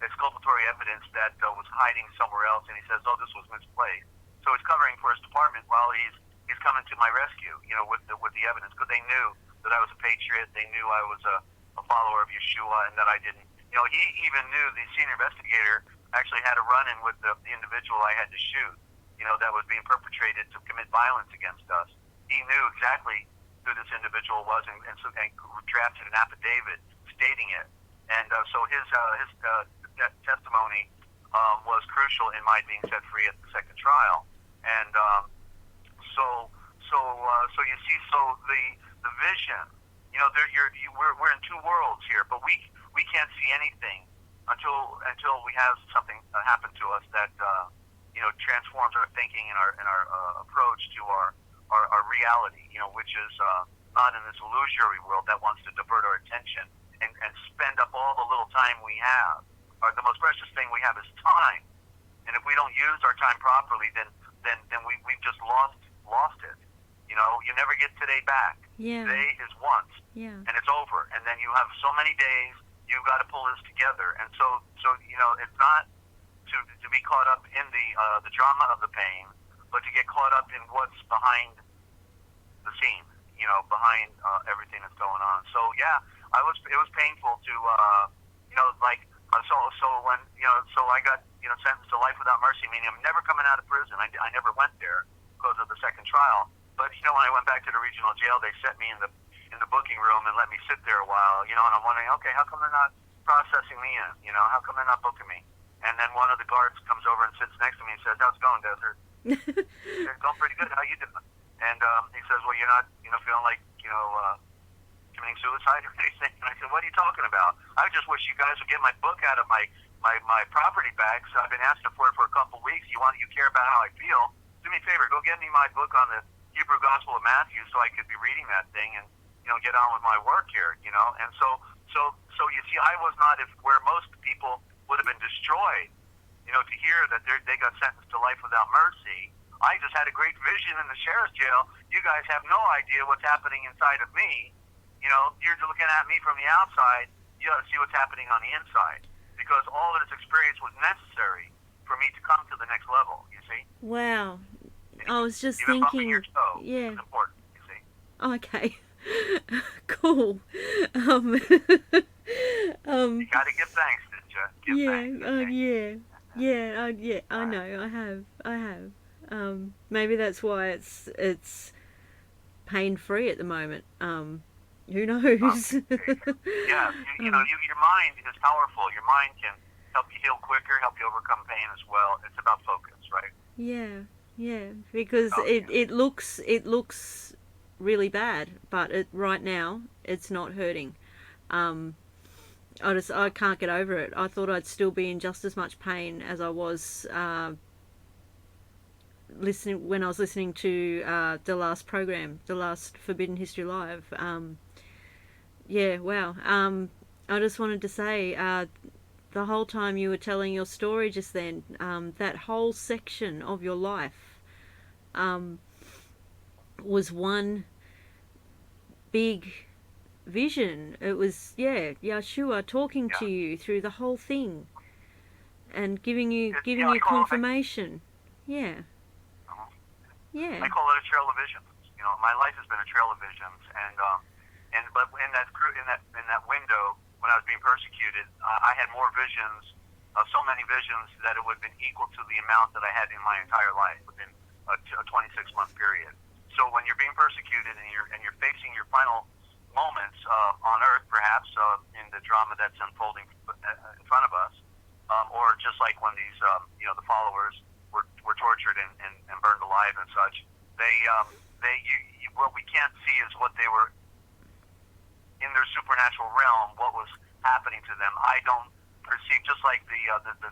exculpatory evidence that was hiding somewhere else, and he says, "Oh, this was misplaced." So he's covering for his department while he's coming to my rescue, with the evidence, because they knew that I was a patriot. They knew I was a follower of Yeshua, and that I didn't. He even knew, the senior investigator actually had a run-in with the individual I had to shoot, that was being perpetrated to commit violence against us. He knew exactly who this individual was, and drafted an affidavit stating it. And so his testimony was crucial in my being set free at the second trial. And so you see, the vision, we're in two worlds here, but we can't see anything until we have something happen to us that transforms our thinking and our approach to our reality, which is not in this illusory world that wants to divert our attention and spend up all the little time we have. The most precious thing we have is time, and if we don't use our time properly, then we've just lost it. You never get today back. Yeah. Today is once, yeah, and it's over, and then you have so many days. You've got to pull this together, and so it's not to be caught up in the drama of the pain, but to get caught up in what's behind the scene, behind everything that's going on. So yeah, it was painful to so when so I got sentenced to life without mercy, meaning I'm never coming out of prison. I never went there because of the second trial. But when I went back to the regional jail, they set me in the booking room and let me sit there a while, and I'm wondering, okay, how come they're not processing me in? How come they're not booking me? And then one of the guards comes over and sits next to me and says, "How's it going, Desert?" It's going pretty good. How you doing? And he says, "Well, you're not, feeling like, committing suicide or anything?" And I said, "What are you talking about? I just wish you guys would get my book out of my property bag. So I've been asking for it for a couple of weeks. You care about how I feel? Do me a favor, go get me my book on the Hebrew Gospel of Matthew so I could be reading that thing and, get on with my work here, And so you see, I was not where most people would have been destroyed, to hear that they got sentenced to life without mercy. I just had a great vision in the sheriff's jail. You guys have no idea what's happening inside of me. You're looking at me from the outside. You got to see what's happening on the inside, because all of this experience was necessary for me to come to the next level, you see? Wow. I was just even thinking, bumping your toe yeah. is important, you see? Okay. Cool. You gotta give thanks, Ninja. Give thanks. I know. I have. Maybe that's why it's pain-free at the moment. Who knows? Yeah, your mind is powerful. Your mind can help you heal quicker, help you overcome pain as well. It's about focus, right? Yeah, because it looks really bad, but right now it's not hurting. I can't get over it. I thought I'd still be in just as much pain as I was when I was listening to the last program, the last Forbidden History Live. Wow. I just wanted to say, the whole time you were telling your story just then, that whole section of your life was one big vision. It was, Yeshua talking to you through the whole thing and giving you confirmation. Yeah. I call it a trail of visions. My life has been a trail of visions, but in that window when I was being persecuted, I had more visions, so many visions that it would have been equal to the amount that I had in my entire life within a 26-month period. So when you're being persecuted and you're facing your final moments on Earth, perhaps in the drama that's unfolding in front of us, or just like when these the followers were tortured and burned alive and such, what we can't see is what they were in their supernatural realm, what was happening to them. I don't perceive, just like the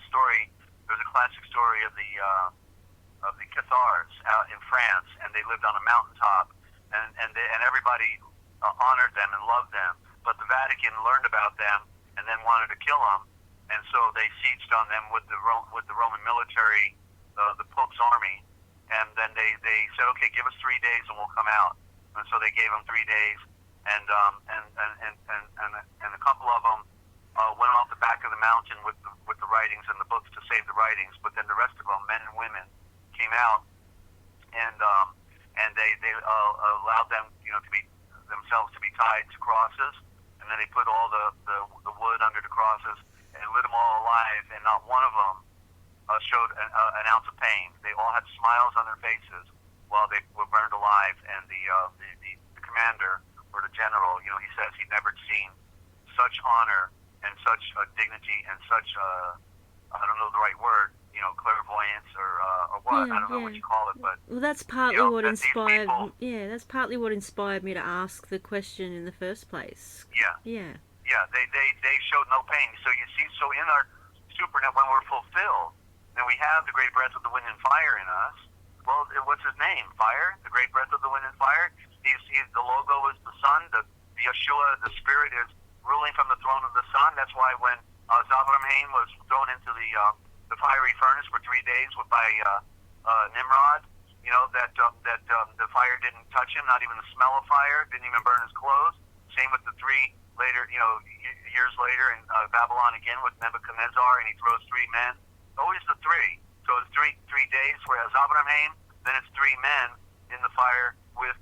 story. There's a classic story of the Cathars out in France, and they lived on a mountaintop, and everybody honored them and loved them. But the Vatican learned about them and then wanted to kill them, and so they sieged on them with the Roman military, the Pope's army, and then they said, okay, give us 3 days and we'll come out. And so they gave them 3 days, and a couple of them went off the back of the mountain with the writings and the books to save the writings. But then the rest of them, men and women, came out, and they allowed them, to be themselves to be tied to crosses, and then they put all the wood under the crosses and lit them all alive, and not one of them showed an ounce of pain. They all had smiles on their faces while they were burned alive. And the commander, or the general, he says he'd never seen such honor and such dignity and such I don't know the right word, clairvoyance or what, I don't know what you call it, but well, that's partly what that inspired. people, That's partly what inspired me to ask the question in the first place. Yeah, they showed no pain. So you see, so in our supernet, when we're fulfilled, and we have the great breath of the wind and fire in us. Well, what's his name? Fire, the great breath of the wind and fire. He's the logo is the sun. The Yeshua, the spirit, is ruling from the throne of the sun. That's why when Zabramhain was thrown into the fiery furnace for 3 days by Nimrod, that the fire didn't touch him, not even the smell of fire, didn't even burn his clothes. Same with the 3 later, years later in Babylon again with Nebuchadnezzar, and he throws 3 men. Always the 3. So it's 3 days for Zabramhain, then it's 3 men in the fire with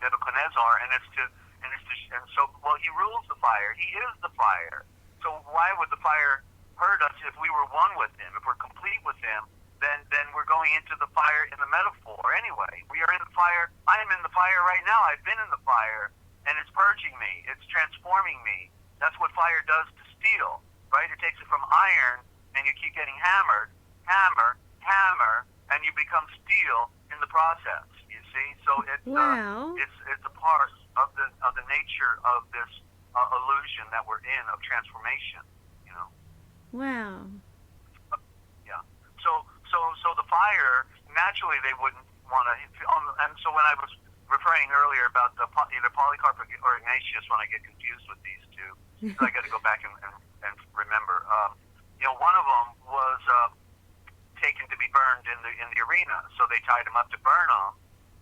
Nebuchadnezzar, and so he rules the fire. He is the fire. So why would the fire hurt us if we were one with him? If we're complete with him, then we're going into the fire in the metaphor. Anyway, we are in the fire. I am in the fire right now. I've been in the fire, and it's purging me. It's transforming me. That's what fire does to steel, right? It takes it from iron, and you keep getting hammer, and you become steel in the process. You see, so it's a part of the nature of this illusion that we're in of transformation. Wow. Yeah. So the fire, naturally they wouldn't want to. And so when I was referring earlier about either Polycarp or Ignatius, when I get confused with these two, I got to go back and remember. One of them was taken to be burned in the arena, so they tied him up to burn him,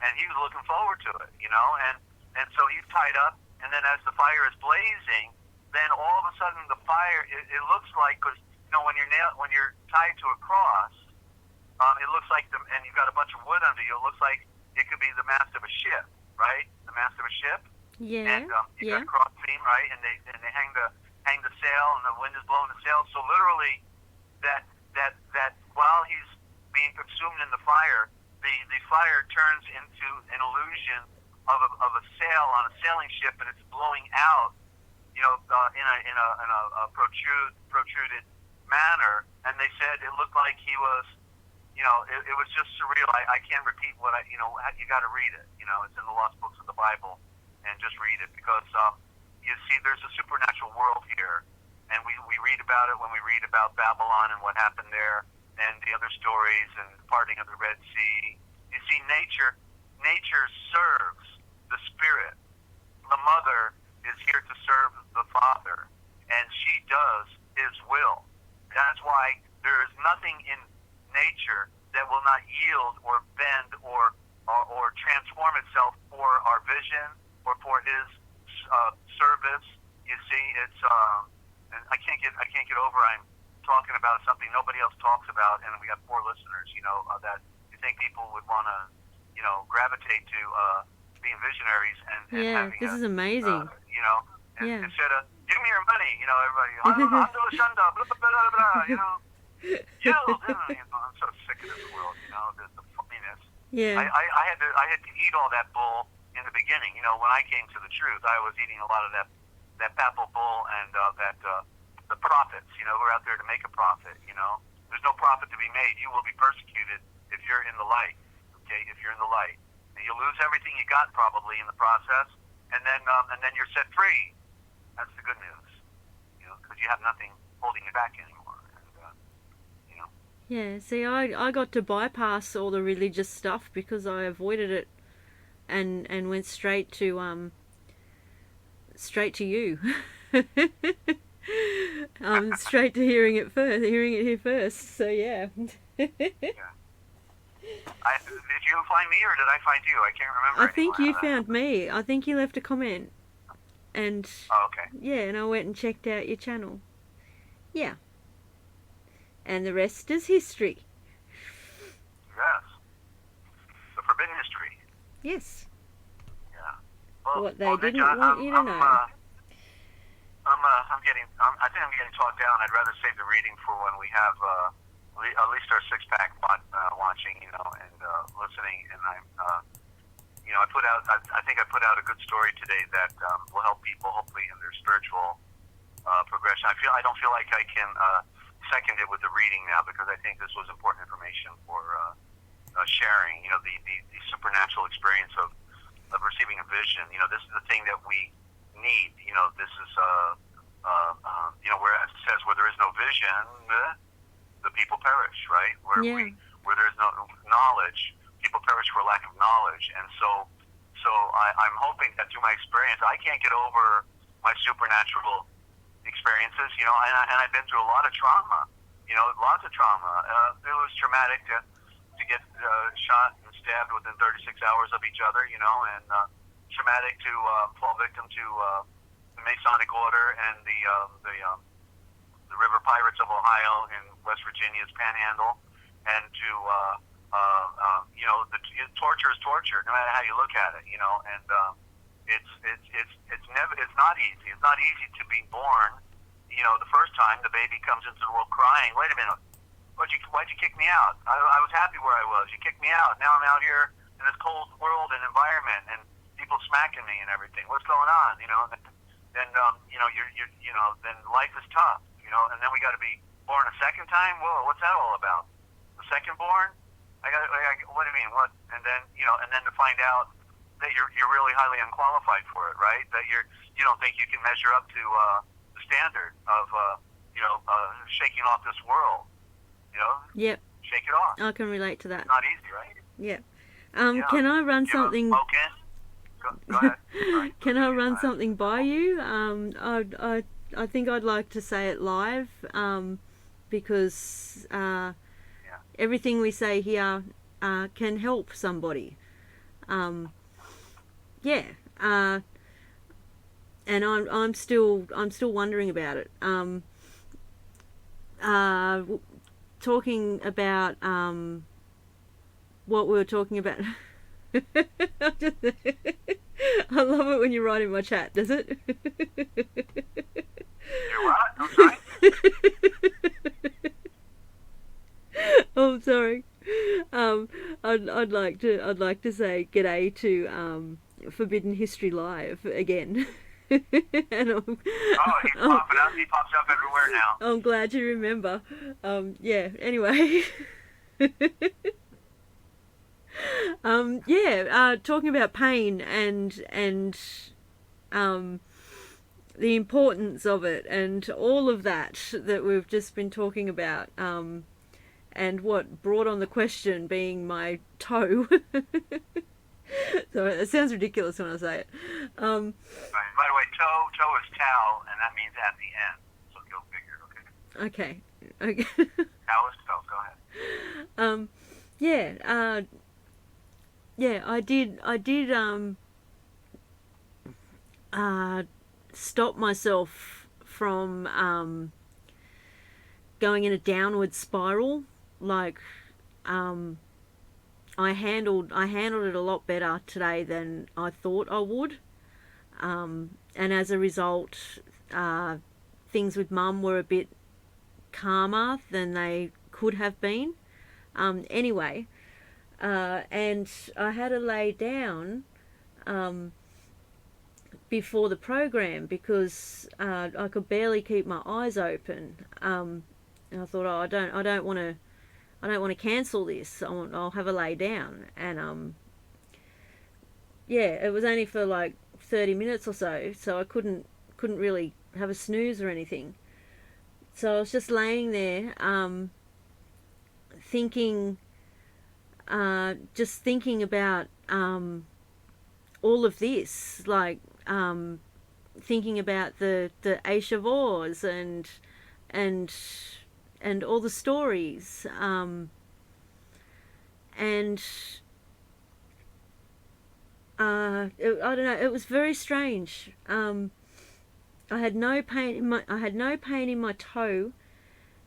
and he was looking forward to it, and so he's tied up, and then as the fire is blazing, then all of a sudden the fire, it looks like, because when you're tied to a cross, it looks like and you've got a bunch of wood under you, it looks like it could be the mast of a ship, right? The mast of a ship. Yeah. And you've got a cross beam, right? And they hang the sail, and the wind is blowing the sail. So literally, that while he's being consumed in the fire, the fire turns into an illusion of a sail on a sailing ship, and it's blowing out, in a protruded manner. And they said it looked like he was, it was just surreal. I can't repeat what you got to read it. It's in the lost books of the Bible, and just read it, because you see, there's a supernatural world here, and we read about it when we read about Babylon and what happened there, and the other stories and the parting of the Red Sea. You see, nature serves the Spirit. The Mother is here to serve the Father, and she does His will. That's why there is nothing in nature that will not yield or bend or transform itself for our vision or for His service. You see, it's and I can't get over. I'm talking about something nobody else talks about, and we got 4 listeners. That you think people would want to, gravitate to being visionaries and having. This is amazing. Instead of give me your money, everybody. I'm Shunda, blah blah blah blah. I'm so sick of this world. The funniness. Yeah. I had to eat all that bull in the beginning. When I came to the truth, I was eating a lot of that papal bull and the prophets, who are out there to make a profit. There's no profit to be made. You will be persecuted if you're in the light. Okay, if you're in the light, and you'll lose everything you got probably in the process, and then you're set free. That's the good news, because you have nothing holding you back anymore. And, Yeah. See, I got to bypass all the religious stuff because I avoided it and went straight to you. Straight to hearing it here first. So yeah. Yeah. Did you find me or did I find you? I can't remember. I think you found me. I think you left a comment, and okay. Yeah, and I went and checked out your channel. Yeah. And the rest is history. Yes. The forbidden history. Yes. Yeah. Well, what they didn't want you to know. I think I'm getting talked down. I'd rather save the reading for when we have at least our six-pack watching, and listening. And I think I put out a good story today that will help people hopefully in their spiritual progression. I don't feel like I can second it with the reading now because I think this was important information for sharing. The supernatural experience of receiving a vision. This is the thing that we need. This is where it says where there is no vision, the people perish, right? Where there's no knowledge, people perish for lack of knowledge. And so I'm hoping that through my experience, I can't get over my supernatural experiences, and I've been through a lot of trauma, lots of trauma. It was traumatic to get shot and stabbed within 36 hours of each other, and traumatic to fall victim to the Masonic Order and the River Pirates of Ohio in West Virginia's Panhandle, and to the torture is torture, no matter how you look at it, and it's not easy. It's not easy to be born. The first time the baby comes into the world crying. Wait a minute, why'd you kick me out? I was happy where I was. You kicked me out. Now I'm out here in this cold world and environment, and people smacking me and everything. What's going on? Then then life is tough. And then we got to be born a second time. Whoa, what's that all about? The second born? What do you mean? What? And then to find out that you're really highly unqualified for it, right? That you don't think you can measure up to the standard of shaking off this world. Yep. Shake it off. I can relate to that. It's not easy, right? Yep. Can I run something? Okay. Go ahead. Sorry. Can I run something by you? I think I'd like to say it live, because everything we say here can help somebody. And I'm still wondering about it. Talking about what we were talking about. I love it when you write in my chat, does it? You what? I'm sorry? Oh, sorry. I'd like to say g'day to Forbidden History Live again. And he's popping up. He pops up everywhere now. I'm glad you remember. Anyway. Talking about pain and the importance of it and all of that we've just been talking about, and what brought on the question being my toe. So it sounds ridiculous when I say it. Right. By the way, toe is tau, and that means at the end. So go figure. Okay. Tau is toe. Go ahead. I did stop myself from going in a downward spiral. Like, I handled it a lot better today than I thought I would, and as a result, things with Mum were a bit calmer than they could have been. Anyway, and I had to lay down before the program because I could barely keep my eyes open. And I thought, I don't want to cancel this. I'll have a lay down. And it was only for like 30 minutes or so I couldn't really have a snooze or anything. So I was just laying there, thinking about all of this, like thinking about the Aishavoors and all the stories, and I don't know. It was very strange. I had no pain in my toe,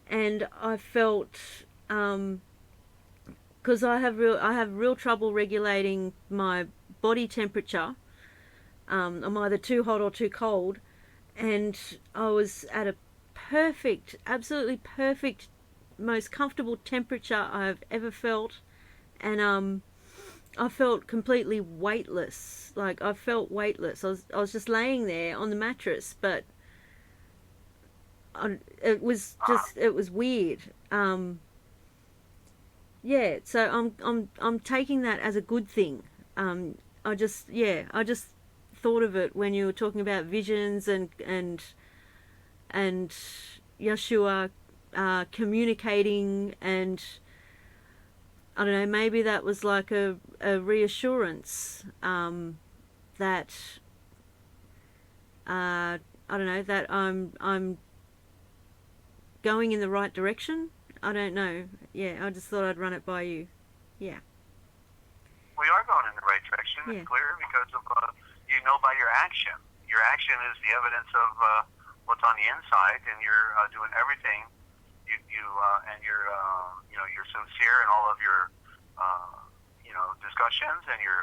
and I felt because I have real trouble regulating my body temperature. I'm either too hot or too cold, and I was at a absolutely perfect, most comfortable temperature I've ever felt, and I felt completely weightless. Like, I felt weightless. I was just laying there on the mattress, but it was weird. Yeah, so I'm taking that as a good thing. I just thought of it when you were talking about visions and Yeshua communicating, and I don't know, maybe that was like a reassurance that I don't know, that I'm going in the right direction. I don't know. Yeah, I just thought I'd run it by you. Yeah. We are going in the right direction. Yeah. It's clear because of you know by your action. Your action is the evidence of what's on the inside, and you're doing everything. And you're you're sincere in all of your discussions, and you're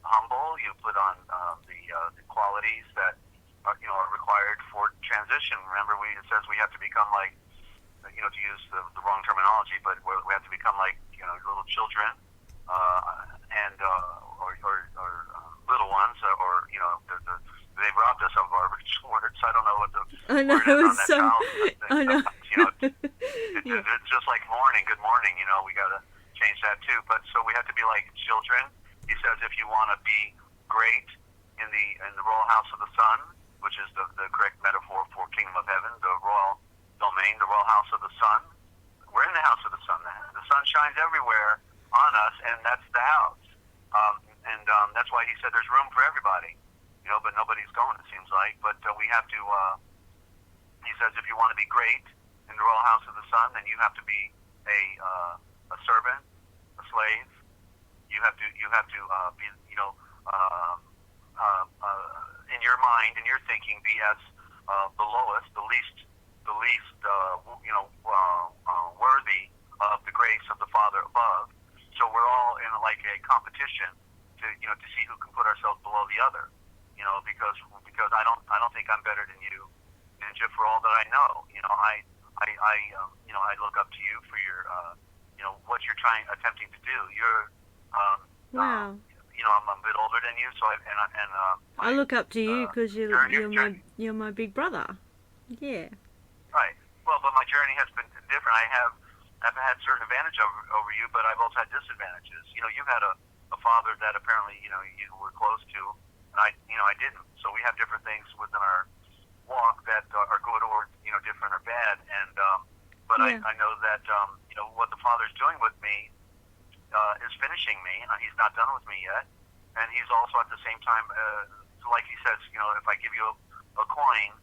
humble. You put on the qualities that are required for transition. Remember, it says we have to become like, to use the wrong terminology, but we have to become like little children, and or little ones, or they've robbed us of our original words. I don't know what the I know, word is on that I know. It's just like morning, good morning. We got to change that too. But so we have to be like children. He says if you want to be great in the royal house of the sun, which is the correct metaphor for kingdom of heaven, the royal domain, the royal house of the sun. We're in the house of the sun. The sun shines everywhere on us, and that's the house. That's why he said there's room for everybody. But nobody's going, it seems like. But we have to. He says if you want to be great in the royal house of the sun, then you have to be a servant, a slave. You have to be in your mind, in your thinking, be as the lowest, the least worthy of the grace of the Father above. So we're all in like a competition to see who can put ourselves below the other. Because I don't think I'm better than you, Ninja, for all that I know. I look up to you for your what you're attempting to do. You're wow. I'm a bit older than you, so I look up to you because you're my big brother. Yeah. Right. Well, but my journey has been different. I've had certain advantage over you, but I've also had disadvantages. You've had a father that apparently you were close to, and I didn't. So we have different things within our walk that are good or different or bad. And but yeah. I know that what the Father's doing with me is finishing me. He's not done with me yet, and he's also at the same time, like he says, if I give you a coin,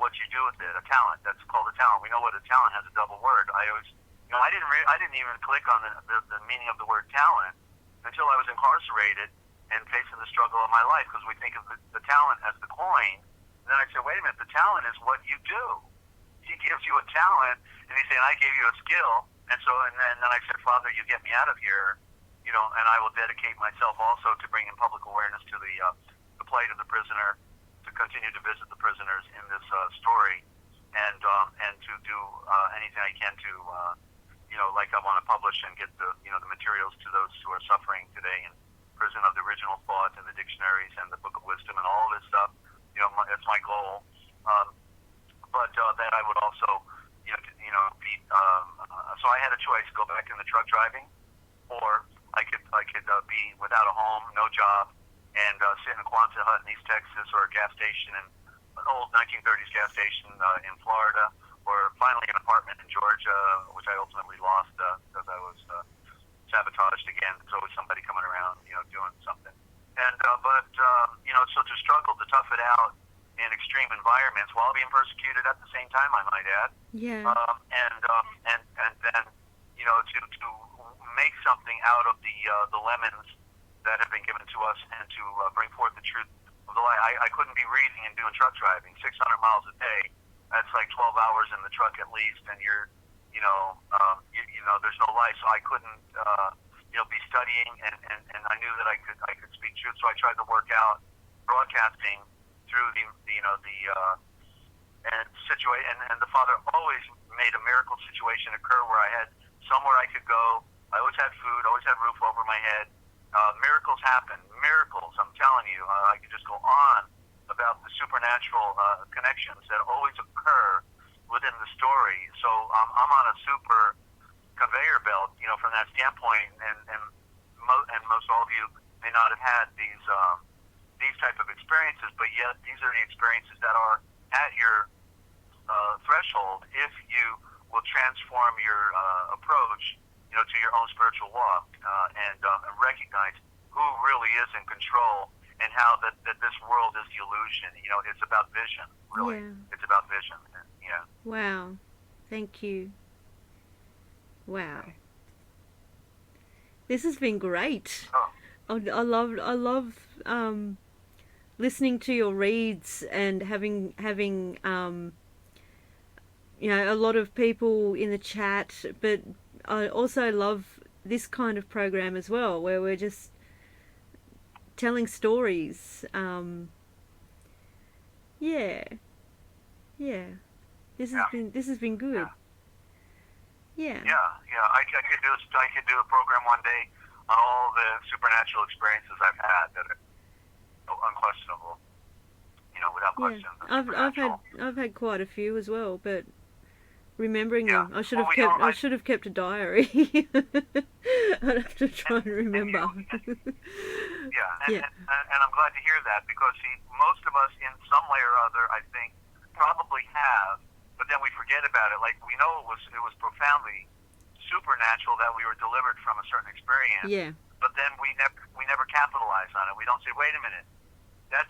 what you do with it, a talent. That's called a talent. We know what a talent has a double word. I always, I didn't even click on the meaning of the word talent until I was incarcerated and facing the struggle of my life, because we think of the talent as the coin. And then I said, wait a minute, the talent is what you do. He gives you a talent, and he's saying, I gave you a skill. And then I said, Father, you get me out of here, and I will dedicate myself also to bringing public awareness to the plight of the prisoner, to continue to visit the prisoners in this story, and to do anything I can to, like I want to publish and get the materials to those who are suffering today in prison of the original thought and the dictionaries and the Book of Wisdom and all this stuff. That's my goal. But that I would also, be. So I had a choice: go back in the truck driving, or I could be without a home, no job, and sit in a Quonset hut in East Texas, or a gas station in an old 1930s gas station in Florida, or finally an apartment in Georgia, which I ultimately lost because I was sabotaged again. There's always somebody coming around, doing something. And so to struggle, to tough it out in extreme environments while being persecuted at the same time, I might add. Yeah. And then to make something out of the lemons that have been given to us, and to bring forth the truth of the light. I couldn't be reading and doing truck driving 600 miles a day. That's like 12 hours in the truck at least, and you're there's no life, so I couldn't be studying, and I knew that I could speak truth, so I tried to work out broadcasting through the situation, and the Father always made a miracle situation occur where I had somewhere I could go. I always had food, always had roof over my head. Miracles happen. Miracles, I'm telling you. I could just go on about the supernatural connections that always occur within the story. So I'm on a super conveyor belt, from that standpoint, and most all of you may not have had these type of experiences, but yet these are the experiences that are at your threshold if you will transform your approach, to your own spiritual walk, and recognize who really is in control, and how that this world is the illusion. It's about vision, really. Yeah. It's about vision. Yeah. Wow. Thank you. Wow. This has been great. Oh. I love listening to your reads, and having a lot of people in the chat, but I also love this kind of program as well, where we're just telling stories. Yeah. This has been good. Yeah. I could do a program one day on all the supernatural experiences I've had that are unquestionable. Without question. I've had quite a few as well, but remembering them, I should have kept a diary. I'd have to try and remember. And I'm glad to hear that, because most of us in some way or other, I think, probably have, but then we forget about it. Like, we know it was profoundly supernatural that we were delivered from a certain experience. Yeah. But then we never capitalize on it. We don't say, wait a minute, that's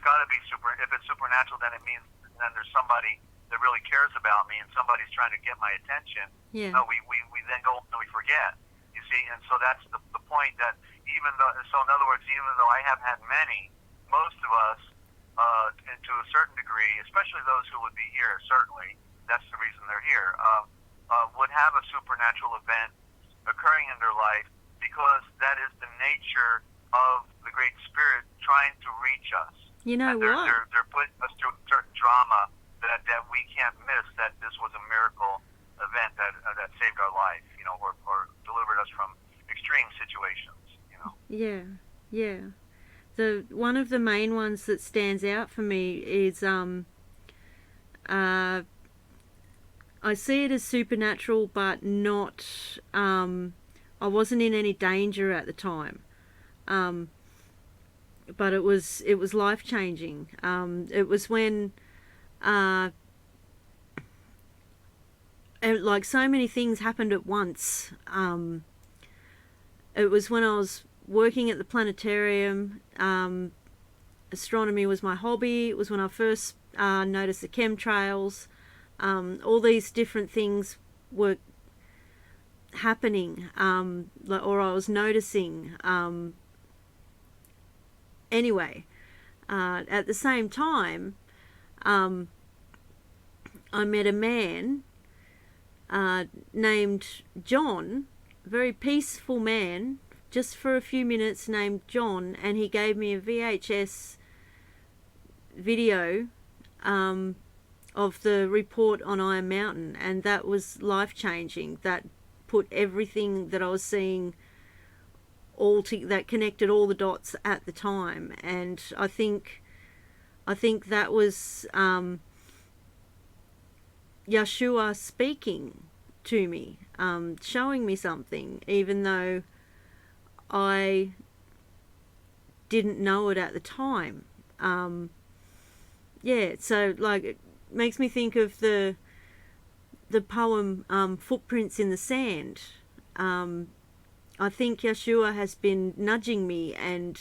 got to be super. If it's supernatural, then it means then there's somebody that really cares about me, and somebody's trying to get my attention. Yeah. No, we then go and we forget. You see, and so that's the point, that in other words, even though I have had many, most of us, to a certain degree, especially those who would be here, certainly, that's the reason they're here, would have a supernatural event occurring in their life, because that is the nature of the Great Spirit trying to reach us. You know what? They're putting us through a certain drama that we can't miss, that this was a miracle event that saved our life, or delivered us from extreme situations, Yeah. One of the main ones that stands out for me is I see it as supernatural, but not I wasn't in any danger at the time. But it was life-changing. It was when like so many things happened at once. It was when I was working at the planetarium. Astronomy was my hobby. It was when I first noticed the chemtrails. All these different things were happening, or I was noticing. Anyway, at the same time, I met a man named John, a very peaceful man, just for a few minutes, named John, and he gave me a VHS video of the report on Iron Mountain, and that was life-changing. That put everything that I was seeing that connected all the dots at the time, and I think that was Yeshua speaking to me, showing me something, even though I didn't know it at the time. So like, it makes me think of the poem Footprints in the Sand. I think Yeshua has been nudging me and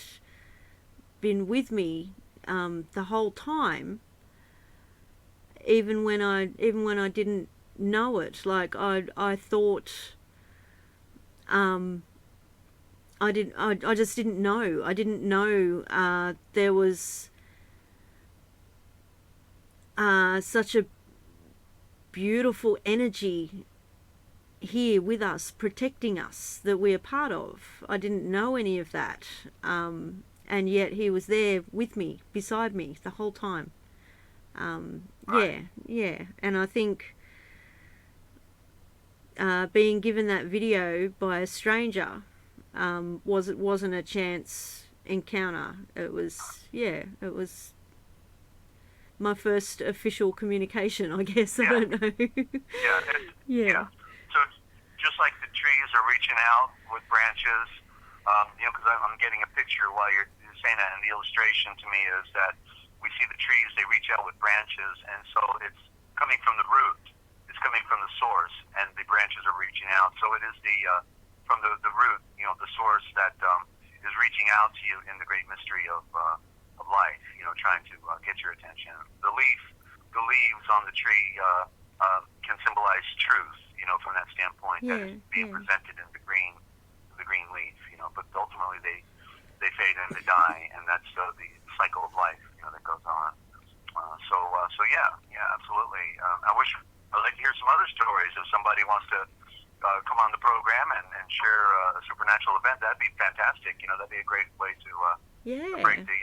been with me the whole time, even when I didn't know it. Like I thought, I just didn't know. I didn't know there was such a beautiful energy here with us, protecting us, that we're part of. I didn't know any of that, and yet he was there with me, beside me, the whole time. Yeah. And I think being given that video by a stranger wasn't a chance encounter. It was my first official communication, I guess. I don't know. Yeah. So just like the trees are reaching out with branches, because I'm getting a picture while you're saying that, and the illustration to me is that we see the trees, they reach out with branches, and so it's coming from the root. It's coming from the source, and the branches are reaching out. So it is from the root, the source that is reaching out to you in the great mystery of life, trying to get your attention. The leaves on the tree can symbolize truth, from that standpoint, that is being presented in the green leaf, but ultimately they fade and they die, and that's the cycle of life, that goes on. So yeah, absolutely. I'd like to hear some other stories. If somebody wants to come on the program and share a supernatural event, that'd be fantastic. That'd be a great way to break the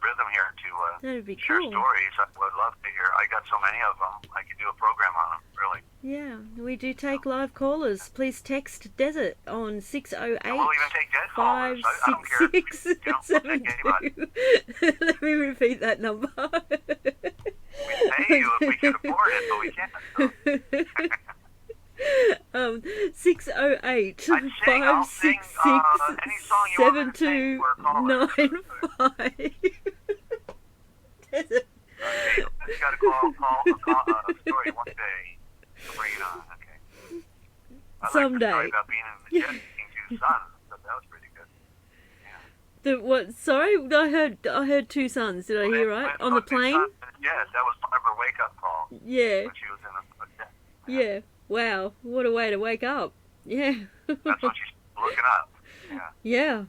rhythm here to that'd be share cool. stories. I would love to hear. I got so many of them. I could do a program on them, really. Yeah, we do take live callers. Please text Desert on 608 we'll even take dead callers. I don't care. 566 72. Let me repeat that number. We pay you if we can afford it, but we can't. So. 608 566 7295. Desert. I just got to call a story one day to bring it on. Okay. I Someday. Like the story about being in the jet seeing two suns. That was pretty good. Yeah. The what? Sorry, I heard two suns. Did I hear right? On the plane? Yes, that was part of her wake-up call. Yeah. When she was in a jet. Yeah. Wow. What a way to wake up. Yeah. That's what she's looking up. Yeah. Yeah.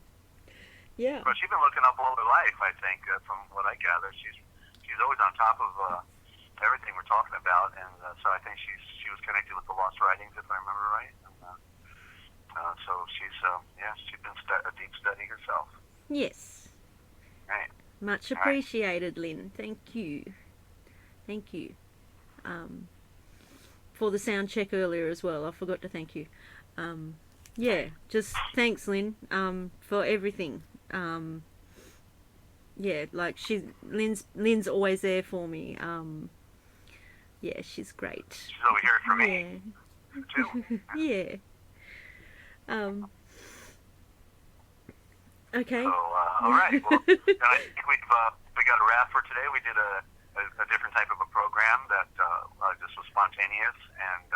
Yeah. Well, she's been looking up all her life, I think, from what I gather. She's always on top of everything we're talking about, and so I think she was connected with the lost writings, if I remember right. And so she's been a deep study herself. Yes. Right. Much appreciated, Lynn. Thank you. For the sound check earlier as well. I forgot to thank you. Just thanks, Lynn, for everything. Like Lynn's always there for me. She's great. She's over here for me too. Yeah. Okay. So, all right. Well, then I think we got a wrap for today. We did a different type of a program that just was spontaneous, and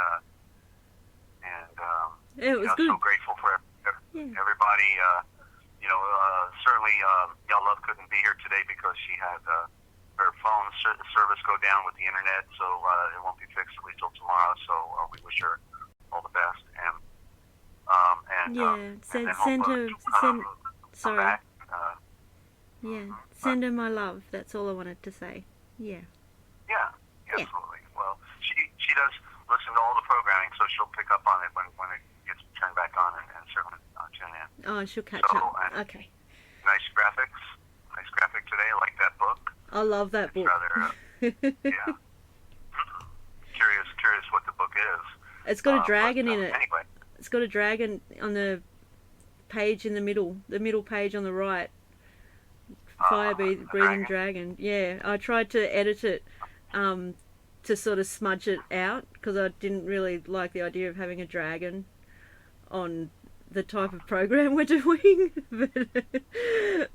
it was good. So grateful for everybody. Certainly, Y'all Love couldn't be here today because she had her phone service go down with the internet, so it won't be fixed at least till tomorrow. So we wish her all the best, send her my love. That's all I wanted to say. Yeah. Yeah, absolutely. Well, she does listen to all the programming, so she'll pick up on it when it gets turned back on, and certainly tune in. Oh, she'll catch up. Okay. Nice graphic today. I like that book. I love that book. Rather, yeah. Curious what the book is. It's got a dragon in it. Anyway. It's got a dragon on the page in the middle page on the right. Fire-breathing dragon. Yeah, I tried to edit it to sort of smudge it out because I didn't really like the idea of having a dragon on the type of program we're doing.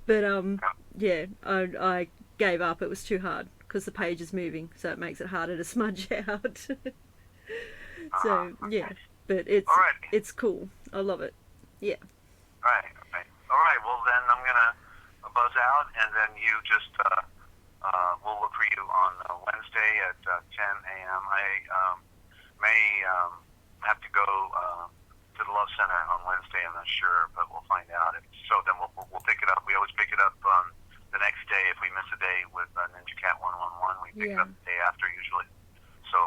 but I gave up. It was too hard because the page is moving, so it makes it harder to smudge out. So yeah, but it's cool. I love it. Yeah. All right. Well, then I'm gonna buzz out, and then you just we'll look for you on Wednesday at 10 a.m. I may have to go to the Love Center on Wednesday. I'm not sure, but we'll find out. So then we'll pick it up. We always pick it up the next day. If we miss a day with NinjaCat 111, we pick it up the day after usually. So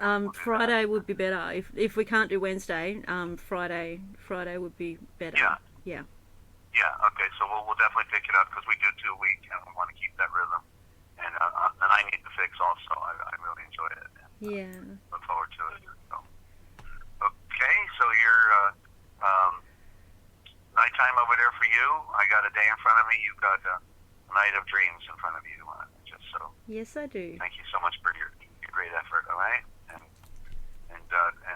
we'll Friday would be better. If we can't do Wednesday, Friday would be better. Yeah. Okay. So we'll definitely pick it up because we do 2 a week, and we want to keep that rhythm. And I need the fix also. I really enjoy it. And, look forward to it. So. Okay. So you're nighttime over there for you. I got a day in front of me. You've got a night of dreams in front of you. Just so. Yes, I do. Thank you so much for your great effort. All right. And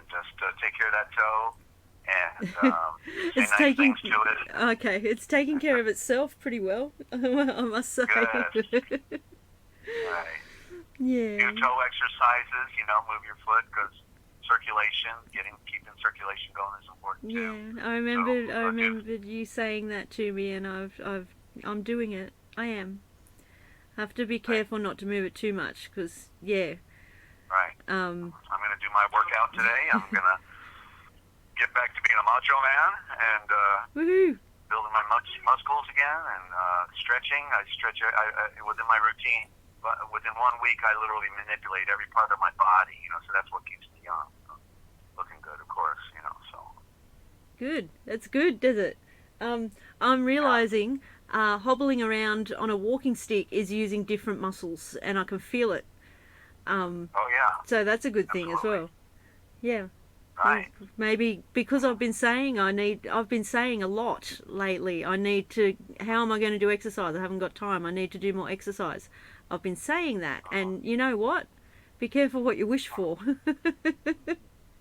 just take care of that toe. And say nice things to it. Okay, it's taking care of itself pretty well, I must say. Good. Right. Yeah. Do toe exercises, move your foot because keeping circulation going is important too. Yeah, I remembered you saying that to me, and I'm doing it. I am. I have to be careful not to move it too much because Right. I'm gonna do my workout today. I'm gonna get back to being a macho man and woohoo! Building my muscles again and stretching. I stretch within my routine. But within 1 week, I literally manipulate every part of my body. So that's what keeps me young. Looking good, of course. So. Good. That's good, Desert. I'm realizing hobbling around on a walking stick is using different muscles, and I can feel it. Oh yeah. So that's a good thing as well. Yeah. Right. Maybe because I've been saying a lot lately. How am I going to do exercise? I haven't got time. I need to do more exercise. I've been saying that, and you know what? Be careful what you wish for.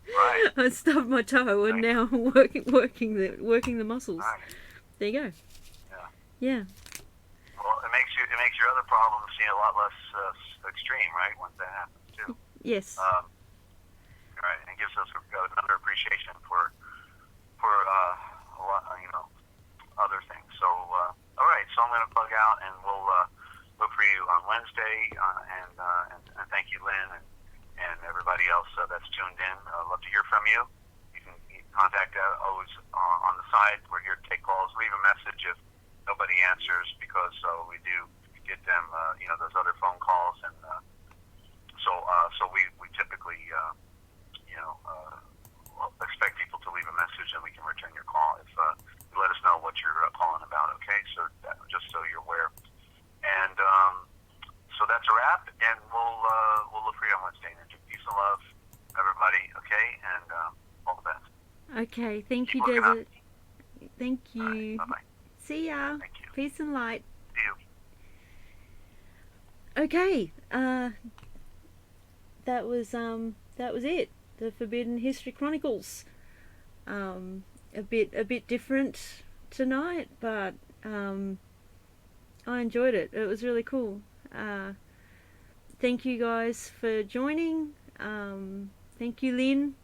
Right. I stubbed my toe, and now I'm working the muscles. Right. There you go. Yeah. Well, it makes your other problems seem a lot less extreme, right? Once that happens too. Yes. Right, and gives us another appreciation for a lot, other things. So, all right. So I'm going to plug out, and we'll look for you on Wednesday. And thank you, Lynn, and everybody else that's tuned in. I'd love to hear from you. You can contact us always on the side. We're here to take calls. Leave a message if nobody answers because we do get them, those other phone calls, and so we typically. Expect people to leave a message and we can return your call if you let us know what you're calling about, okay? So just so you're aware. And so that's a wrap, and we'll look for you on Wednesday. Peace and love, everybody, okay? And all the best. Okay, thank you, Desert. Thank you. Right, bye-bye. See ya. Thank you. Peace and light. See you. Okay, that was it. The Forbidden History Chronicles. A bit different tonight, but I enjoyed it. It was really cool. Thank you guys for joining. Thank you, Lynn.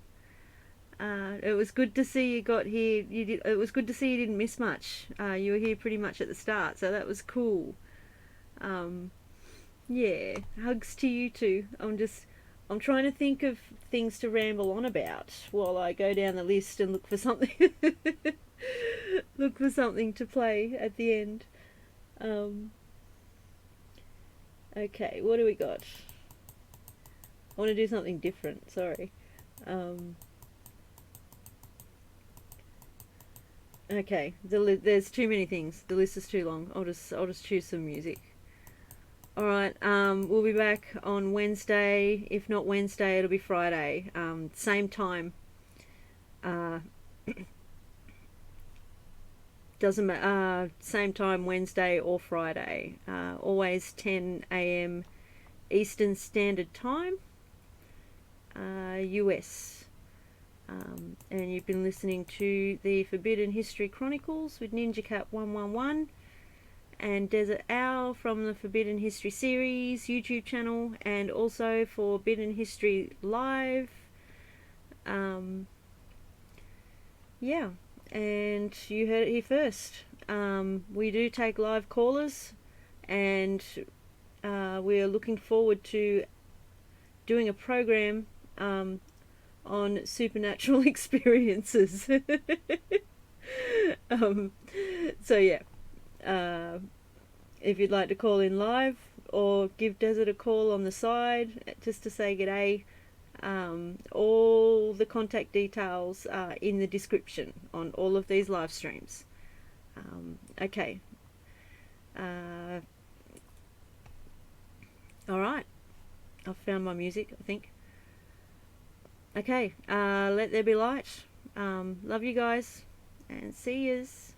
It was good to see you got here. It was good to see you didn't miss much. You were here pretty much at the start, so that was cool. Yeah, hugs to you too. I'm trying to think of things to ramble on about while I go down the list and look for something to play at the end. Okay, what do we got? I want to do something different, sorry. Okay, there's too many things. The list is too long. I'll just choose some music. Alright, we'll be back on Wednesday. If not Wednesday, it'll be Friday. Same time. Doesn't matter. Same time, Wednesday or Friday. Always 10 a.m. Eastern Standard Time. US. And you've been listening to the Forbidden History Chronicles with NinjaCat 111. And Dezert-Owl from the Forbidden History series YouTube channel, and also Forbidden History Live. Yeah, and you heard it here first. We do take live callers and we're looking forward to doing a program on supernatural experiences. So yeah, if you'd like to call in live or give Desert a call on the side just to say g'day, all the contact details are in the description on all of these live streams. Okay. Alright, I've found my music, I think. Okay, let there be light. Love you guys, and see yous.